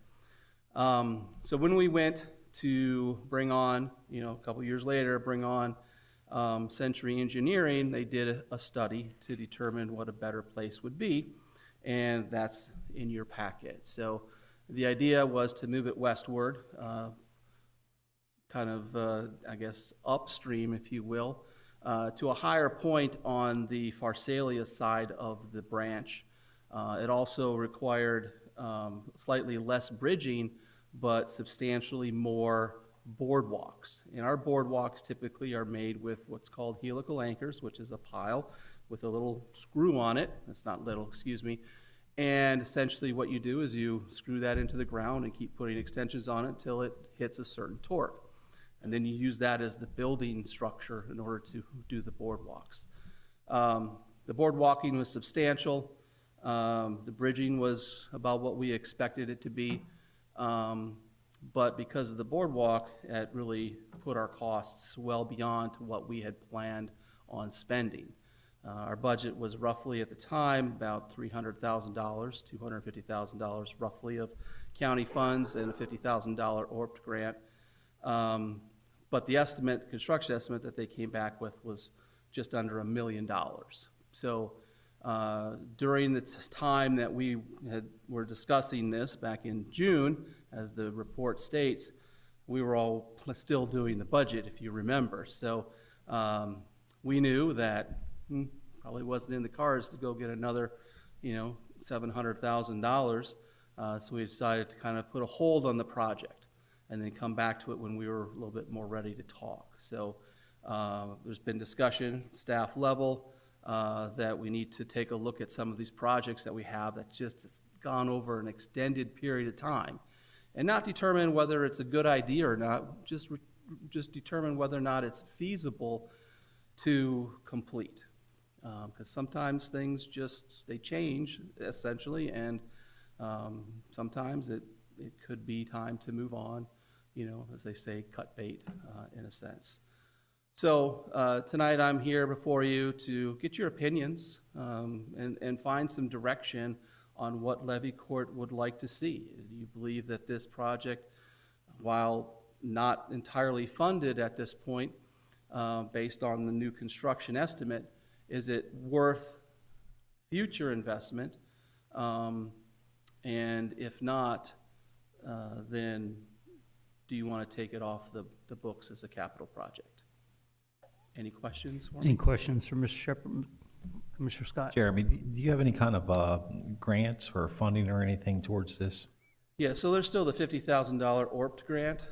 So when we went to bring on, a couple years later, bring on Century Engineering, they did a study to determine what a better place would be, and that's in your packet. So the idea was to move it westward, kind of, I guess, upstream, if you will, to a higher point on the Pharsalia side of the branch. It also required slightly less bridging, but substantially more boardwalks. And our boardwalks typically are made with what's called helical anchors, which is a pile with a little screw on it. It's not little, excuse me. And essentially what you do is you screw that into the ground and keep putting extensions on it until it hits a certain torque. And then you use that as the building structure in order to do the boardwalks. The boardwalking was substantial. The bridging was about what we expected it to be. But because of the boardwalk, it really put our costs well beyond to what we had planned on spending. Our budget was roughly at the time about $300,000, $250,000 roughly of county funds and a $50,000 ORPT grant. But the construction estimate that they came back with was just under $1 million. So during the time that we were discussing this back in June, as the report states, we were all still doing the budget, if you remember. So we knew that probably wasn't in the cards to go get another, $700,000. So we decided to kind of put a hold on the project and then come back to it when we were a little bit more ready to talk. So there's been discussion, staff level, that we need to take a look at some of these projects that we have that just gone over an extended period of time and not determine whether it's a good idea or not, just determine whether or not it's feasible to complete. Because sometimes things they change essentially, and sometimes it could be time to move on, as they say, cut bait in a sense. So tonight I'm here before you to get your opinions and find some direction on what Levy Court would like to see. Do you believe that this project, while not entirely funded at this point, based on the new construction estimate, is it worth future investment? And if not, then do you want to take it off the books as a capital project? Any questions for Any me? questions for Mr. Shepherd, Commissioner Scott? Jeremy, do you have any kind of grants or funding or anything towards this? Yeah, so there's still the $50,000 ORPT grant,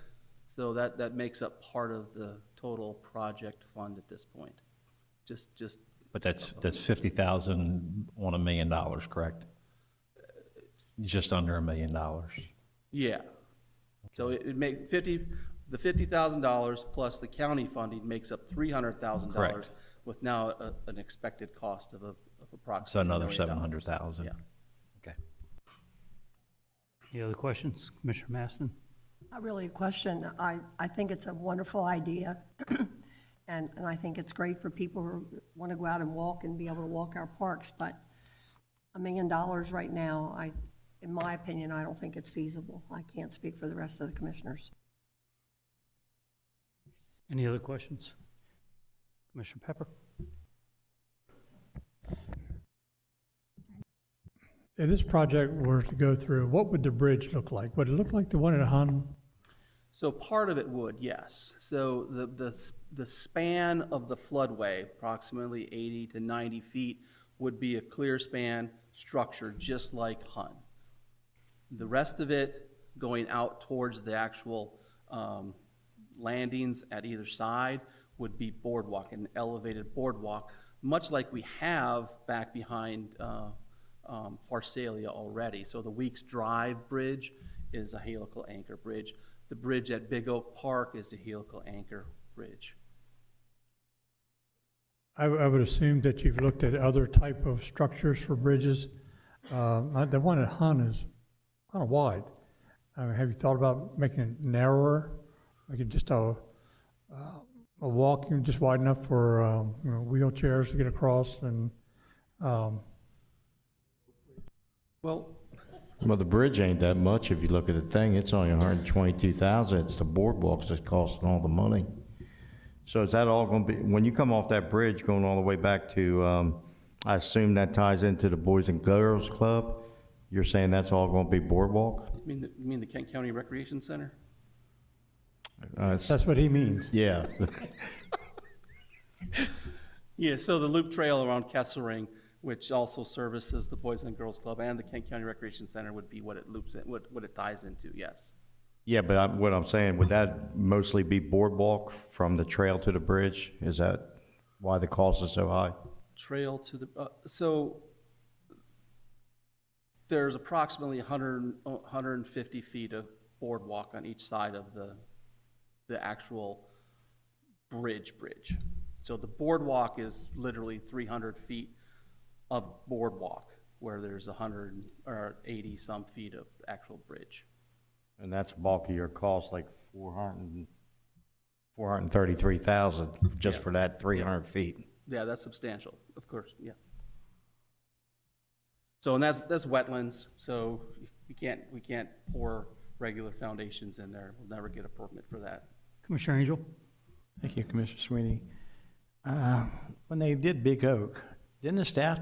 so that makes up part of the total project fund at this point. Just. But that's 50,000 on $1 million, correct? Just under $1 million. Yeah. So it make the $50,000 plus the county funding makes up $300,000 Correct. with now an expected cost of approximately So another $1 million. 700,000. Yeah. Okay. Any other questions? Commissioner Maston? Not really a question. I think it's a wonderful idea. And I think it's great for people who want to go out and walk and be able to walk our parks. But $1 million right now, in my opinion, I don't think it's feasible. I can't speak for the rest of the commissioners. Any other questions? Commissioner Pepper? If this project were to go through, what would the bridge look like? Would it look like the one at Hun? So part of it would, yes. So the span of the floodway, approximately 80 to 90 feet, would be a clear span structure just like Hun. The rest of it going out towards the actual landings at either side would be boardwalk, an elevated boardwalk, much like we have back behind Pharsalia already. So the Weeks Drive Bridge is a helical anchor bridge. The bridge at Big Oak Park is a helical anchor bridge. I would assume that you've looked at other type of structures for bridges. The one at Hun is kind of wide. I mean, have you thought about making it narrower? Make it just a walking, just wide enough for wheelchairs to get across and. Well, the bridge ain't that much. If you look at the thing, it's only 122,000. It's the boardwalks that's costing all the money. So is that all going to be, when you come off that bridge going all the way back to, I assume that ties into the Boys and Girls Club? You're saying that's all going to be boardwalk? You mean the Kent County Recreation Center? That's what he means. Yeah. Yeah, so the loop trail around Kesselring, which also services the Boys and Girls Club and the Kent County Recreation Center, would be what it loops in, what it ties into, yes. Yeah, but what I'm saying, would that mostly be boardwalk from the trail to the bridge? Is that why the cost is so high? Trail to the, so there's approximately 150 feet of boardwalk on each side of the actual bridge. So the boardwalk is literally 300 feet of boardwalk, where there's 180 some feet of actual bridge. And that's bulk of your cost, like 433,000 just for that 300 feet. Yeah, that's substantial, of course, yeah. So, and that's wetlands, so we can't pour regular foundations in there. We'll never get a permit for that. Commissioner Angel? Thank you, Commissioner Sweeney. When they did Big Oak, didn't the staff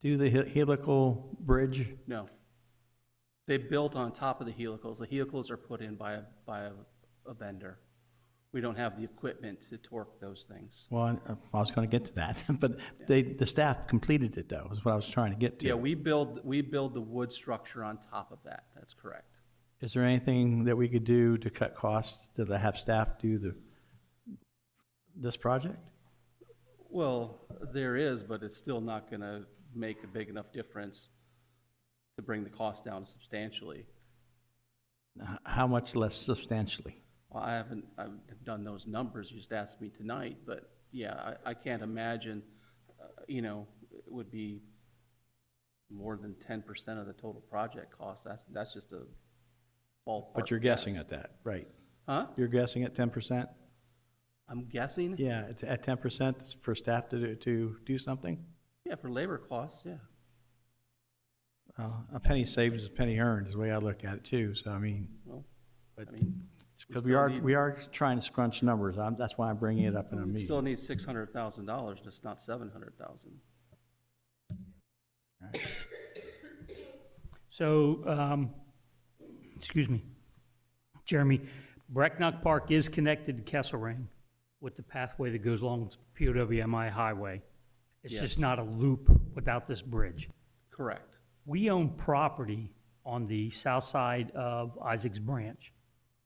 do the helical bridge? No. They built on top of the helicals. The helicals are put in by a vendor. We don't have the equipment to torque those things. Well, I was going to get to that, but the staff completed it, though, is what I was trying to get to. Yeah, we build the wood structure on top of that. That's correct. Is there anything that we could do to cut costs to have staff do this project? Well, there is, but it's still not going to make a big enough difference to bring the cost down substantially. How much less substantially? Well, I've done those numbers. You just asked me tonight, but yeah, I can't imagine, it would be more than 10% of the total project cost. That's just a ballpark. But you're guessing at that, right? Huh? You're guessing at 10%? I'm guessing? Yeah, at 10% for staff to do something? Yeah, for labor costs, yeah. A penny saved is a penny earned, is the way I look at it too. So because we are trying to scrunch numbers. That's why I'm bringing it up in a meeting. Still need $600,000. Just not $700,000. Right. So, excuse me, Jeremy, Brecknock Park is connected to Kesselring. with the pathway that goes along POWMI Highway. It's Yes. just not a loop without this bridge. Correct. We own property on the south side of Isaacs Branch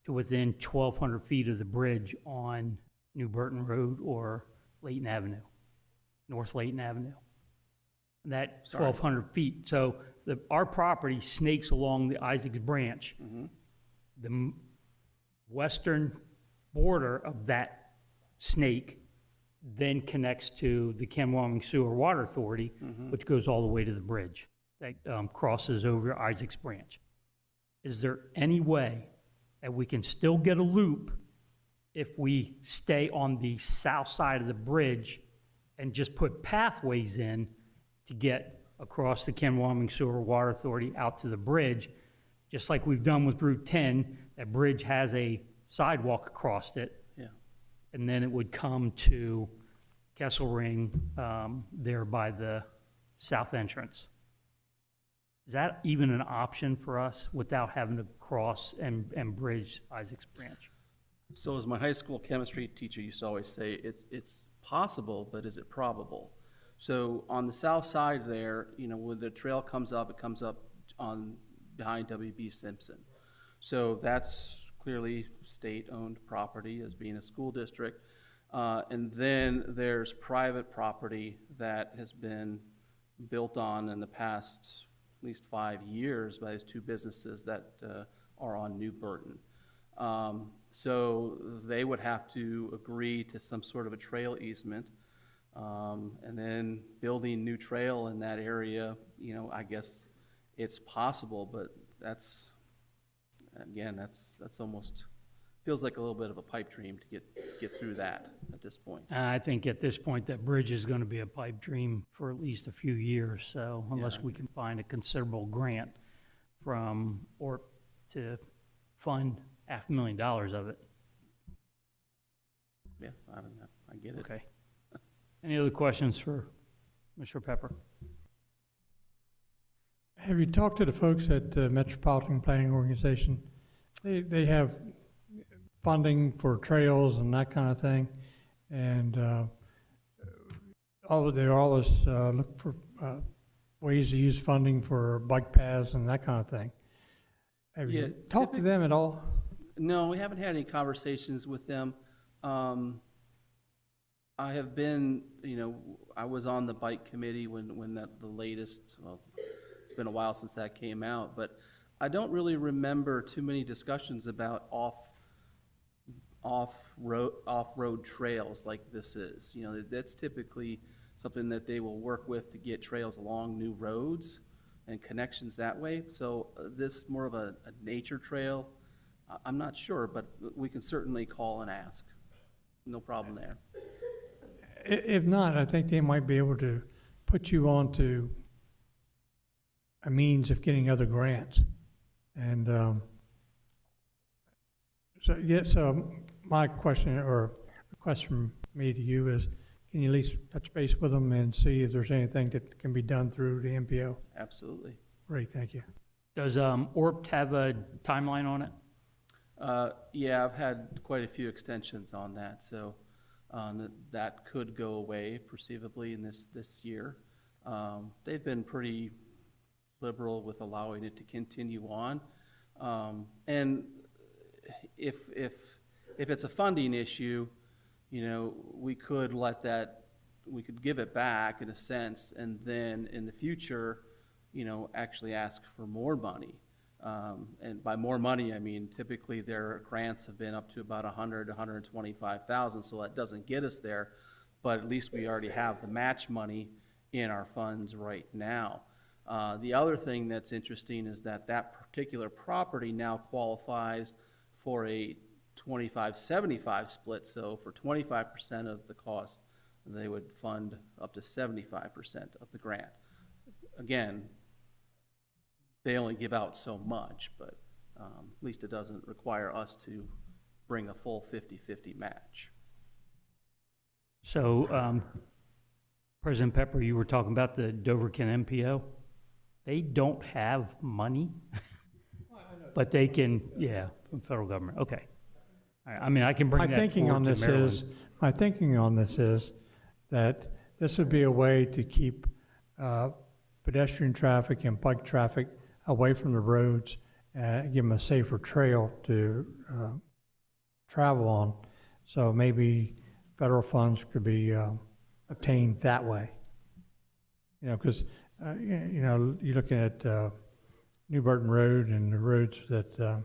to within 1,200 feet of the bridge on New Burton Road or Layton Avenue, North Layton Avenue. That Sorry. 1,200 feet. So our property snakes along the Isaacs Branch. The western border of that snake then connects to the Kennewampee Sewer Water Authority, which goes all the way to the bridge that crosses over Isaacs Branch. Is there any way that we can still get a loop if we stay on the south side of the bridge and just put pathways in to get across the Kennewampee Sewer Water Authority out to the bridge, just like we've done with Route 10? That bridge has a sidewalk across it. Yeah. And then it would come to Kessel Ring there by the south entrance. Is that even an option for us without having to cross and bridge Isaacs Branch? So as my high school chemistry teacher used to always say, it's possible, but is it probable? So on the south side there, when the trail comes up, it comes up on behind W.B. Simpson. So that's clearly state-owned property as being a school district. And then there's private property that has been built on in the past at least 5 years by these two businesses that are on New Burton. So they would have to agree to some sort of a trail easement, and then building new trail in that area, I guess it's possible, but that's almost, feels like a little bit of a pipe dream to get through that at this point. I think at this point, that bridge is going to be a pipe dream for at least a few years, so unless we can find a considerable grant from ORP to fund $500,000 of it. Yeah, I get it. Okay. Any other questions for Mr. Pepper? Have you talked to the folks at the Metropolitan Planning Organization? They have funding for trails and that kind of thing, and they always look for ways to use funding for bike paths and that kind of thing. Have you talked to them at all? No, we haven't had any conversations with them. I have been, I was on the bike committee when the latest, well, it's been a while since that came out, but I don't really remember too many discussions about off-road trails like this is. That's typically something that they will work with to get trails along new roads and connections that way. So this more of a nature trail, I'm not sure, but we can certainly call and ask. No problem there. If not, I think they might be able to put you onto a means of getting other grants. And so my question or request from me to you is, can you at least touch base with them and see if there's anything that can be done through the MPO? Absolutely. Great, thank you. Does ORP have a timeline on it? Yeah, I've had quite a few extensions on that, so that could go away perceivably in this year. They've been pretty liberal with allowing it to continue on, and if it's a funding issue, we could we could give it back in a sense, and then in the future, actually ask for more money. And by more money, I mean typically their grants have been up to about $125,000, so that doesn't get us there, but at least we already have the match money in our funds right now. The other thing that's interesting is that particular property now qualifies for a 25-75 split, so for 25% of the cost, they would fund up to 75% of the grant. Again, they only give out so much, but at least it doesn't require us to bring a full 50-50 match. So, President Pepper, you were talking about the Dover-Ken MPO. They don't have money, but they can, from federal government. Okay. All right. I mean, I can bring my that thinking on forward to this Maryland. is my thinking on this is that this would be a way to keep pedestrian traffic and bike traffic away from the roads, give them a safer trail to travel on. So maybe federal funds could be obtained that way. You know, because you're looking at New Burton Road and the roads that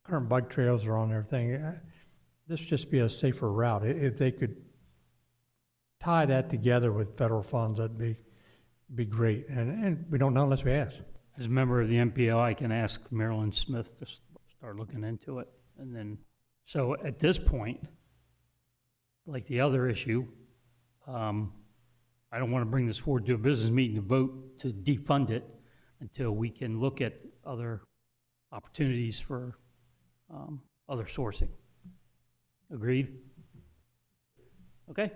current bike trails are on and everything. This would just be a safer route. If they could tie that together with federal funds, that'd be great. And we don't know unless we ask. As a member of the MPO, I can ask Marilyn Smith to start looking into it. And then, so at this point, like the other issue, I don't want to bring this forward to a business meeting to vote to defund it until we can look at other opportunities for other sourcing. Agreed? Okay,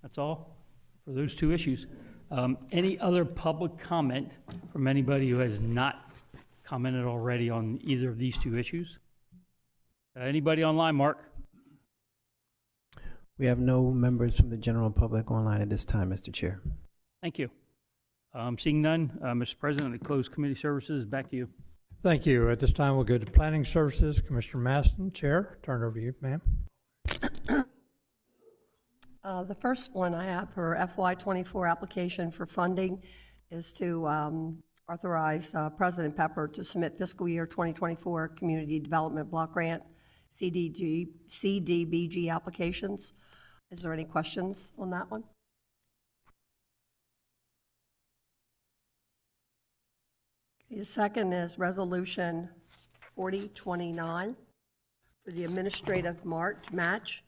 that's all for those two issues. Any other public comment from anybody who has not commented already on either of these two issues? Anybody online, Mark? We have no members from the general public online at this time, Mr. Chair. Thank you. Seeing none, Mr. President, I close committee services. Back to you. Thank you. At this time, we'll go to Planning Services. Commissioner Maston, Chair. Turn it over to you, ma'am. The first one I have for FY24 application for funding is to authorize President Pepper to submit fiscal year 2024 Community Development Block Grant CDBG applications. Is there any questions on that one? The second is Resolution 4029 for the administrative match.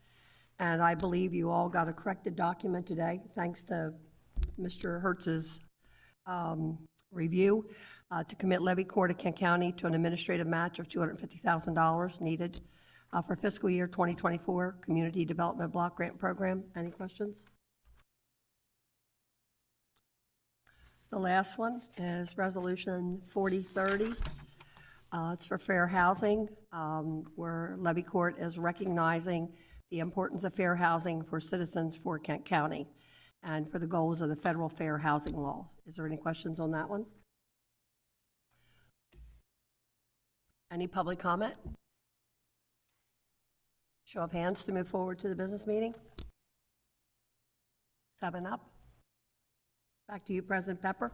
And I believe you all got a corrected document today, thanks to Mr. Hertz's review, to commit Levy Court of Kent County to an administrative match of $250,000 needed for fiscal year 2024 Community Development Block Grant Program. Any questions? The last one is Resolution 4030. It's for fair housing, where Levy Court is recognizing the importance of fair housing for citizens for Kent County and for the goals of the federal fair housing law. Is there any questions on that one? Any public comment? Show of hands to move forward to the business meeting. 7 up. Back to you, President Pepper.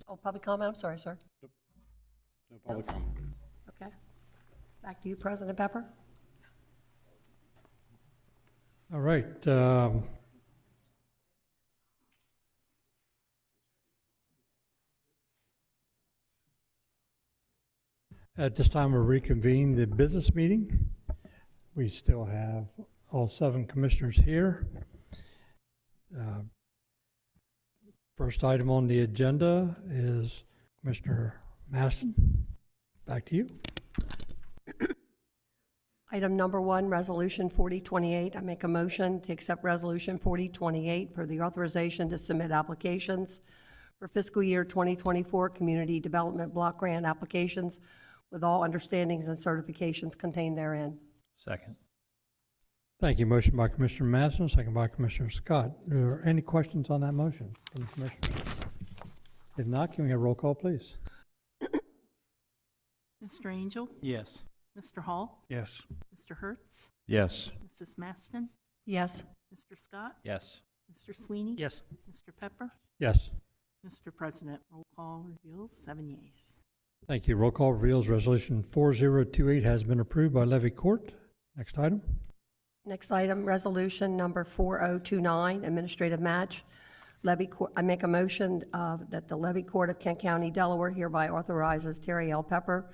Oh, public comment, I'm sorry, sir. No public comment. Okay. Back to you, President Pepper. All right. At this time, we'll reconvene the business meeting. We still have all 7 commissioners here. First item on the agenda is Commissioner Maston. Back to you. Item number 1, Resolution 4028. I make a motion to accept Resolution 4028 for the authorization to submit applications for fiscal year 2024 Community Development Block Grant applications with all understandings and certifications contained therein. Second. Thank you. Motion by Commissioner Masson, second by Commissioner Scott. Are there any questions on that motion from the commissioners? If not, can we have roll call, please? Mr. Angel? Yes. Mr. Hall? Yes. Mr. Hertz? Yes. Mrs. Maston? Yes. Mr. Scott? Yes. Mr. Sweeney? Yes. Mr. Pepper? Yes. Mr. President, roll call reveals 7 yeas. Thank you. Roll call reveals Resolution 4028 has been approved by Levy Court. Next item. Next item, Resolution number 4029, Administrative Match. Levy Court, I make a motion that the Levy Court of Kent County, Delaware hereby authorizes Terry L. Pepper,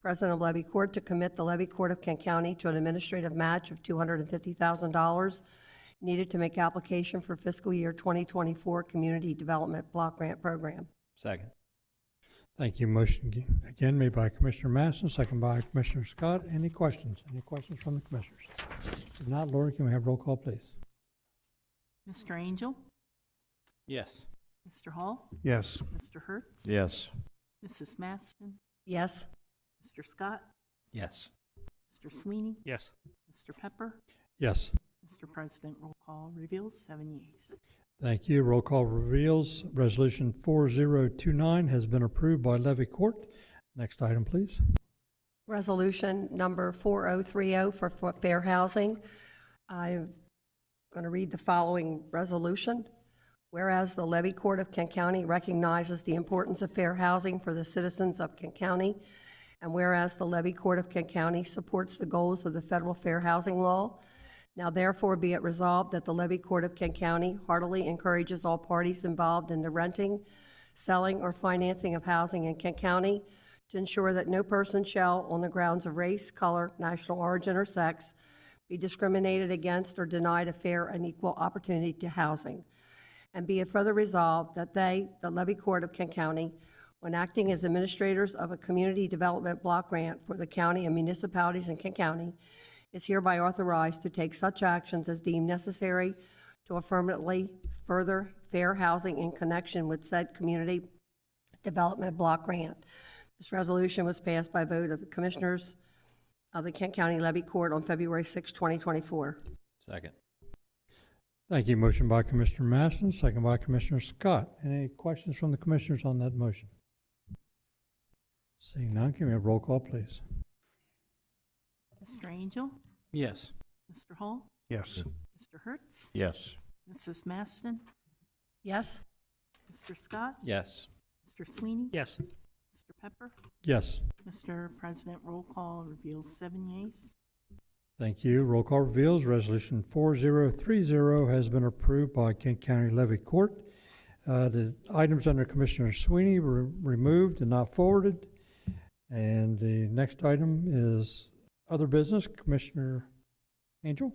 President of Levy Court, to commit the Levy Court of Kent County to an administrative match of $250,000 needed to make application for fiscal year 2024 Community Development Block Grant Program. Second. Thank you. Motion again made by Commissioner Masson, second by Commissioner Scott. Any questions? Any questions from the commissioners? If not, Lori, can we have roll call, please? Mr. Angel? Yes. Mr. Hall? Yes. Mr. Hertz? Yes. Mrs. Maston? Yes. Mr. Scott? Yes. Mr. Sweeney? Yes. Mr. Pepper? Yes. Mr. President, roll call reveals 7 yeas. Thank you. Roll call reveals Resolution 4029 has been approved by Levy Court. Next item, please. Resolution number 4030 for fair housing. I'm going to read the following resolution. Whereas the Levy Court of Kent County recognizes the importance of fair housing for the citizens of Kent County, and whereas the Levy Court of Kent County supports the goals of the federal fair housing law, now therefore be it resolved that the Levy Court of Kent County heartily encourages all parties involved in the renting, selling, or financing of housing in Kent County to ensure that no person shall, on the grounds of race, color, national origin, or sex, be discriminated against or denied a fair and equal opportunity to housing. And be it further resolved that they, the Levy Court of Kent County, when acting as administrators of a community development block grant for the county and municipalities in Kent County, is hereby authorized to take such actions as deemed necessary to affirmatively further fair housing in connection with said community development block grant. This resolution was passed by vote of the Commissioners of the Kent County Levy Court on February 6, 2024. Second. Thank you. Motion by Commissioner Masson, second by Commissioner Scott. Any questions from the commissioners on that motion? Seeing none, can we have roll call, please? Mr. Angel? Yes. Mr. Hall? Yes. Mr. Hertz? Yes. Mrs. Maston? Yes? Mr. Scott? Yes. Mr. Sweeney? Yes. Mr. Pepper? Yes. Mr. President, roll call reveals 7 yeas. Thank you. Roll call reveals Resolution 4030 has been approved by Kent County Levy Court. The items under Commissioner Sweeney were removed and not forwarded. And the next item is other business. Commissioner Angel?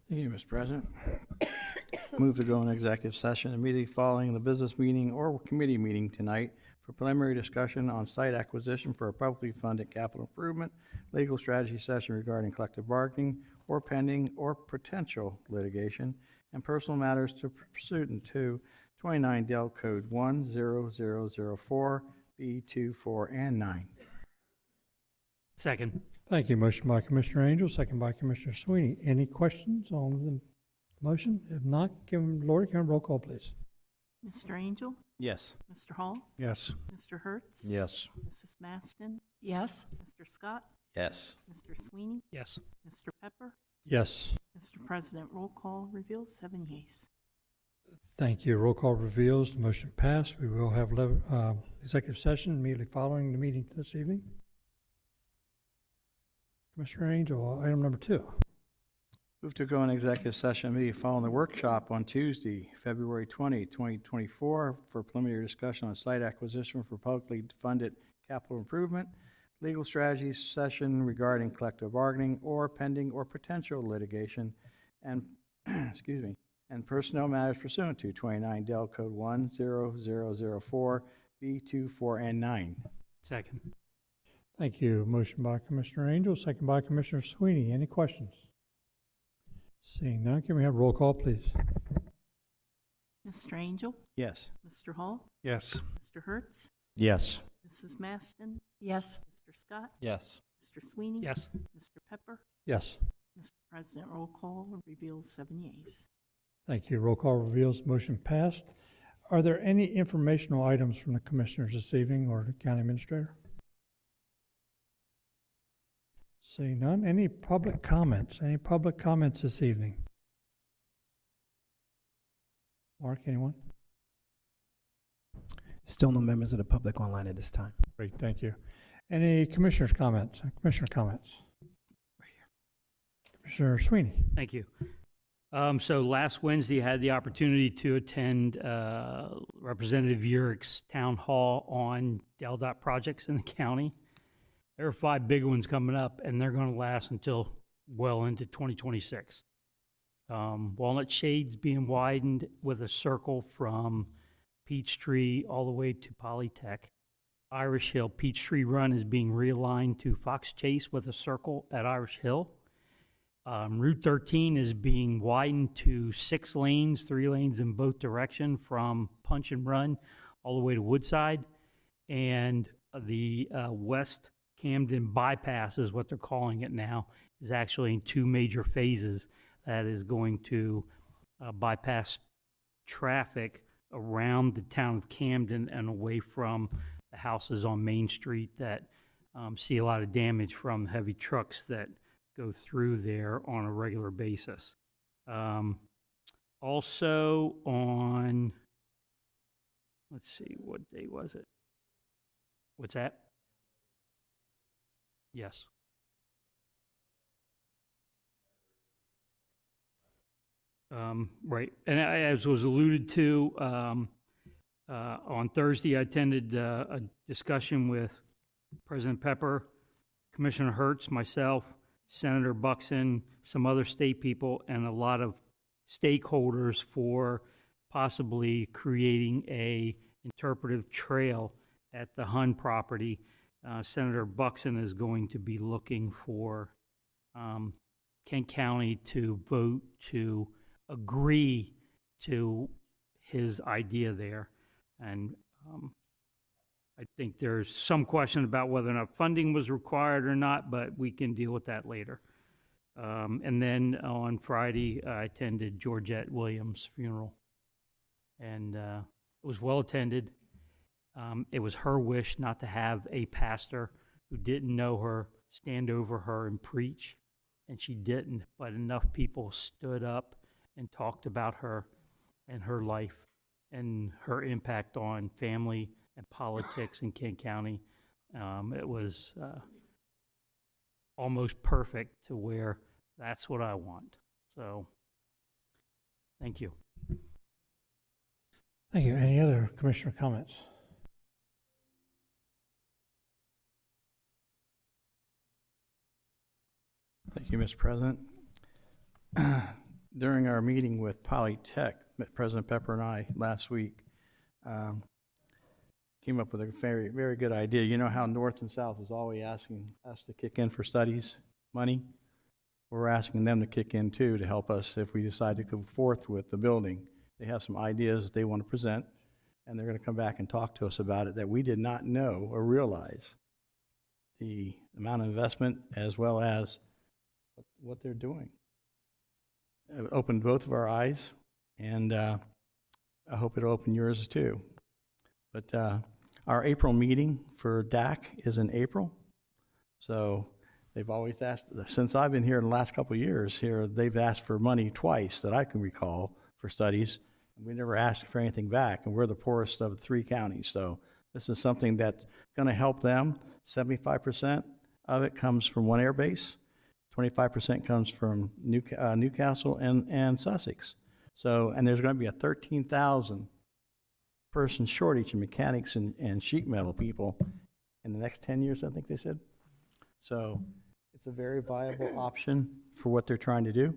Thank you, Mr. President. Move to go in executive session immediately following the business meeting or committee meeting tonight for preliminary discussion on site acquisition for a publicly funded capital improvement, legal strategy session regarding collective bargaining or pending or potential litigation, and personal matters to pursuant to 29 Del Code 10004 B2, 4, and 9. Second. Thank you. Motion by Commissioner Angel, second by Commissioner Sweeney. Any questions on the motion? If not, Lori, can I roll call, please? Mr. Angel? Yes. Mr. Hall? Yes. Mr. Hertz? Yes. Mrs. Maston? Yes? Mr. Scott? Yes. Mr. Sweeney? Yes. Mr. Pepper? Yes. Mr. President, roll call reveals 7 yeas. Thank you. Roll call reveals the motion passed. We will have executive session immediately following the meeting this evening. Commissioner Angel, item number 2. Move to go in executive session immediately following the workshop on Tuesday, February 20, 2024, for preliminary discussion on site acquisition for publicly funded capital improvement, legal strategy session regarding collective bargaining or pending or potential litigation, and excuse me, and personnel matters pursuant to 29 Del Code 10004 B2, 4, and 9. Second. Thank you. Motion by Commissioner Angel, second by Commissioner Sweeney. Any questions? Seeing none, can we have roll call, please? Mr. Angel? Yes. Mr. Hall? Yes. Mr. Hertz? Yes. Mrs. Maston? Yes? Mr. Scott? Yes. Mr. Sweeney? Yes. Mr. Pepper? Yes. Mr. President, roll call reveals 7 yeas. Thank you. Roll call reveals motion passed. Are there any informational items from the commissioners this evening or the county administrator? Seeing none. Any public comments? Any public comments this evening? Mark, anyone? Still no members of the public online at this time. Great, thank you. Any commissioners' comments? Commissioner comments? Right here. Commissioner Sweeney. Thank you. So last Wednesday, I had the opportunity to attend Representative Urick's town hall on DelDOT projects in the county. There are 5 big ones coming up, and they're going to last until well into 2026. Walnut Shade's being widened with a circle from Peachtree all the way to Polytech. Irish Hill Peachtree Run is being realigned to Fox Chase with a circle at Irish Hill. Route 13 is being widened to 6 lanes, 3 lanes in both directions from Punch and Run all the way to Woodside. And the West Camden Bypass is what they're calling it now, is actually in two major phases that is going to bypass traffic around the town of Camden and away from the houses on Main Street that see a lot of damage from heavy trucks that go through there on a regular basis. Also on, let's see, what day was it? What's that? Yes. Right, and as was alluded to, on Thursday, I attended a discussion with President Pepper, Commissioner Hertz, myself, Senator Buxton, some other state people, and a lot of stakeholders for possibly creating a interpretive trail at the Hun property. Senator Buxton is going to be looking for Kent County to vote to agree to his idea there. And I think there's some question about whether or not funding was required or not, but we can deal with that later. And then on Friday, I attended Georgette Williams' funeral, and it was well attended. It was her wish not to have a pastor who didn't know her stand over her and preach, and she didn't, but enough people stood up and talked about her and her life and her impact on family and politics in Kent County. It was almost perfect to where that's what I want. So, thank you. Thank you. Any other commissioner comments? Thank you, Mr. President. During our meeting with Polytech, President Pepper and I last week came up with a very, very good idea. You know how North and South is always asking us to kick in for studies money? We're asking them to kick in too to help us if we decide to go forth with the building. They have some ideas they want to present, and they're going to come back and talk to us about it that we did not know or realize the amount of investment as well as what they're doing. It opened both of our eyes, and I hope it'll open yours too. But our April meeting for DAC is in April, so they've always asked, since I've been here in the last couple of years here, they've asked for money twice that I can recall for studies. We never asked for anything back, and we're the poorest of the 3 counties, so this is something that's going to help them. 75% of it comes from one air base. 25% comes from Newcastle and Sussex. So, and there's going to be a 13,000 person shortage in mechanics and sheet metal people in the next 10 years, I think they said. So it's a very viable option for what they're trying to do.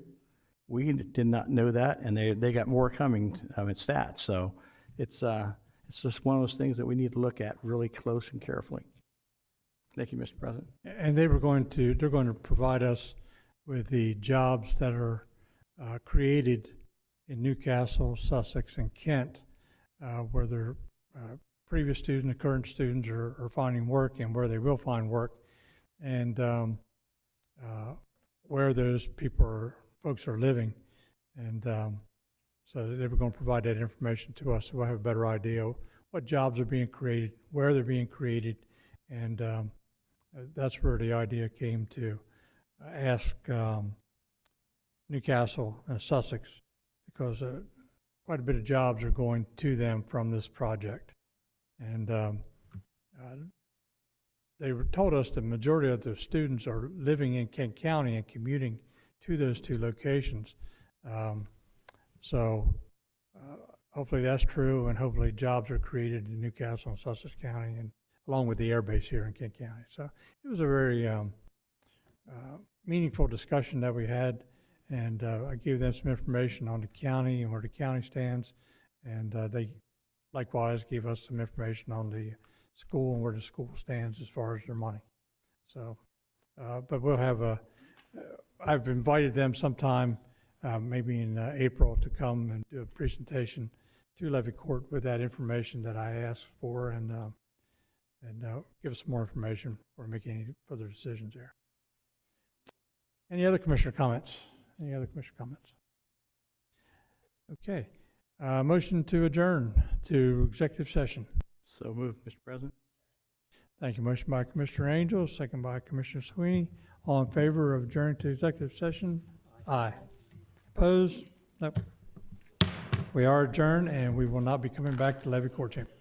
We did not know that, and they got more coming in stats. So it's just one of those things that we need to look at really close and carefully. Thank you, Mr. President. And they're going to provide us with the jobs that are created in Newcastle, Sussex, and Kent, where their previous students, current students are finding work, and where they will find work, and where those folks are living. And so they were going to provide that information to us, so we'll have a better idea what jobs are being created, where they're being created, and that's where the idea came to ask Newcastle and Sussex, because quite a bit of jobs are going to them from this project. And they told us the majority of the students are living in Kent County and commuting to those 2 locations. So hopefully that's true, and hopefully jobs are created in Newcastle and Sussex County, and along with the air base here in Kent County. So it was a very meaningful discussion that we had, and I gave them some information on the county and where the county stands, and they likewise gave us some information on the school and where the school stands as far as their money. So, but we'll have I've invited them sometime, maybe in April, to come and do a presentation to Levy Court with that information that I asked for, and give us some more information before making any further decisions there. Any other commissioner comments? Any other commissioner comments? Okay. Motion to adjourn to executive session. So moved, Mr. President. Thank you. Motion by Commissioner Angel, second by Commissioner Sweeney. All in favor of adjourning to executive session? Aye. Opposed? Nope. We are adjourned, and we will not be coming back to Levy Court Chamber.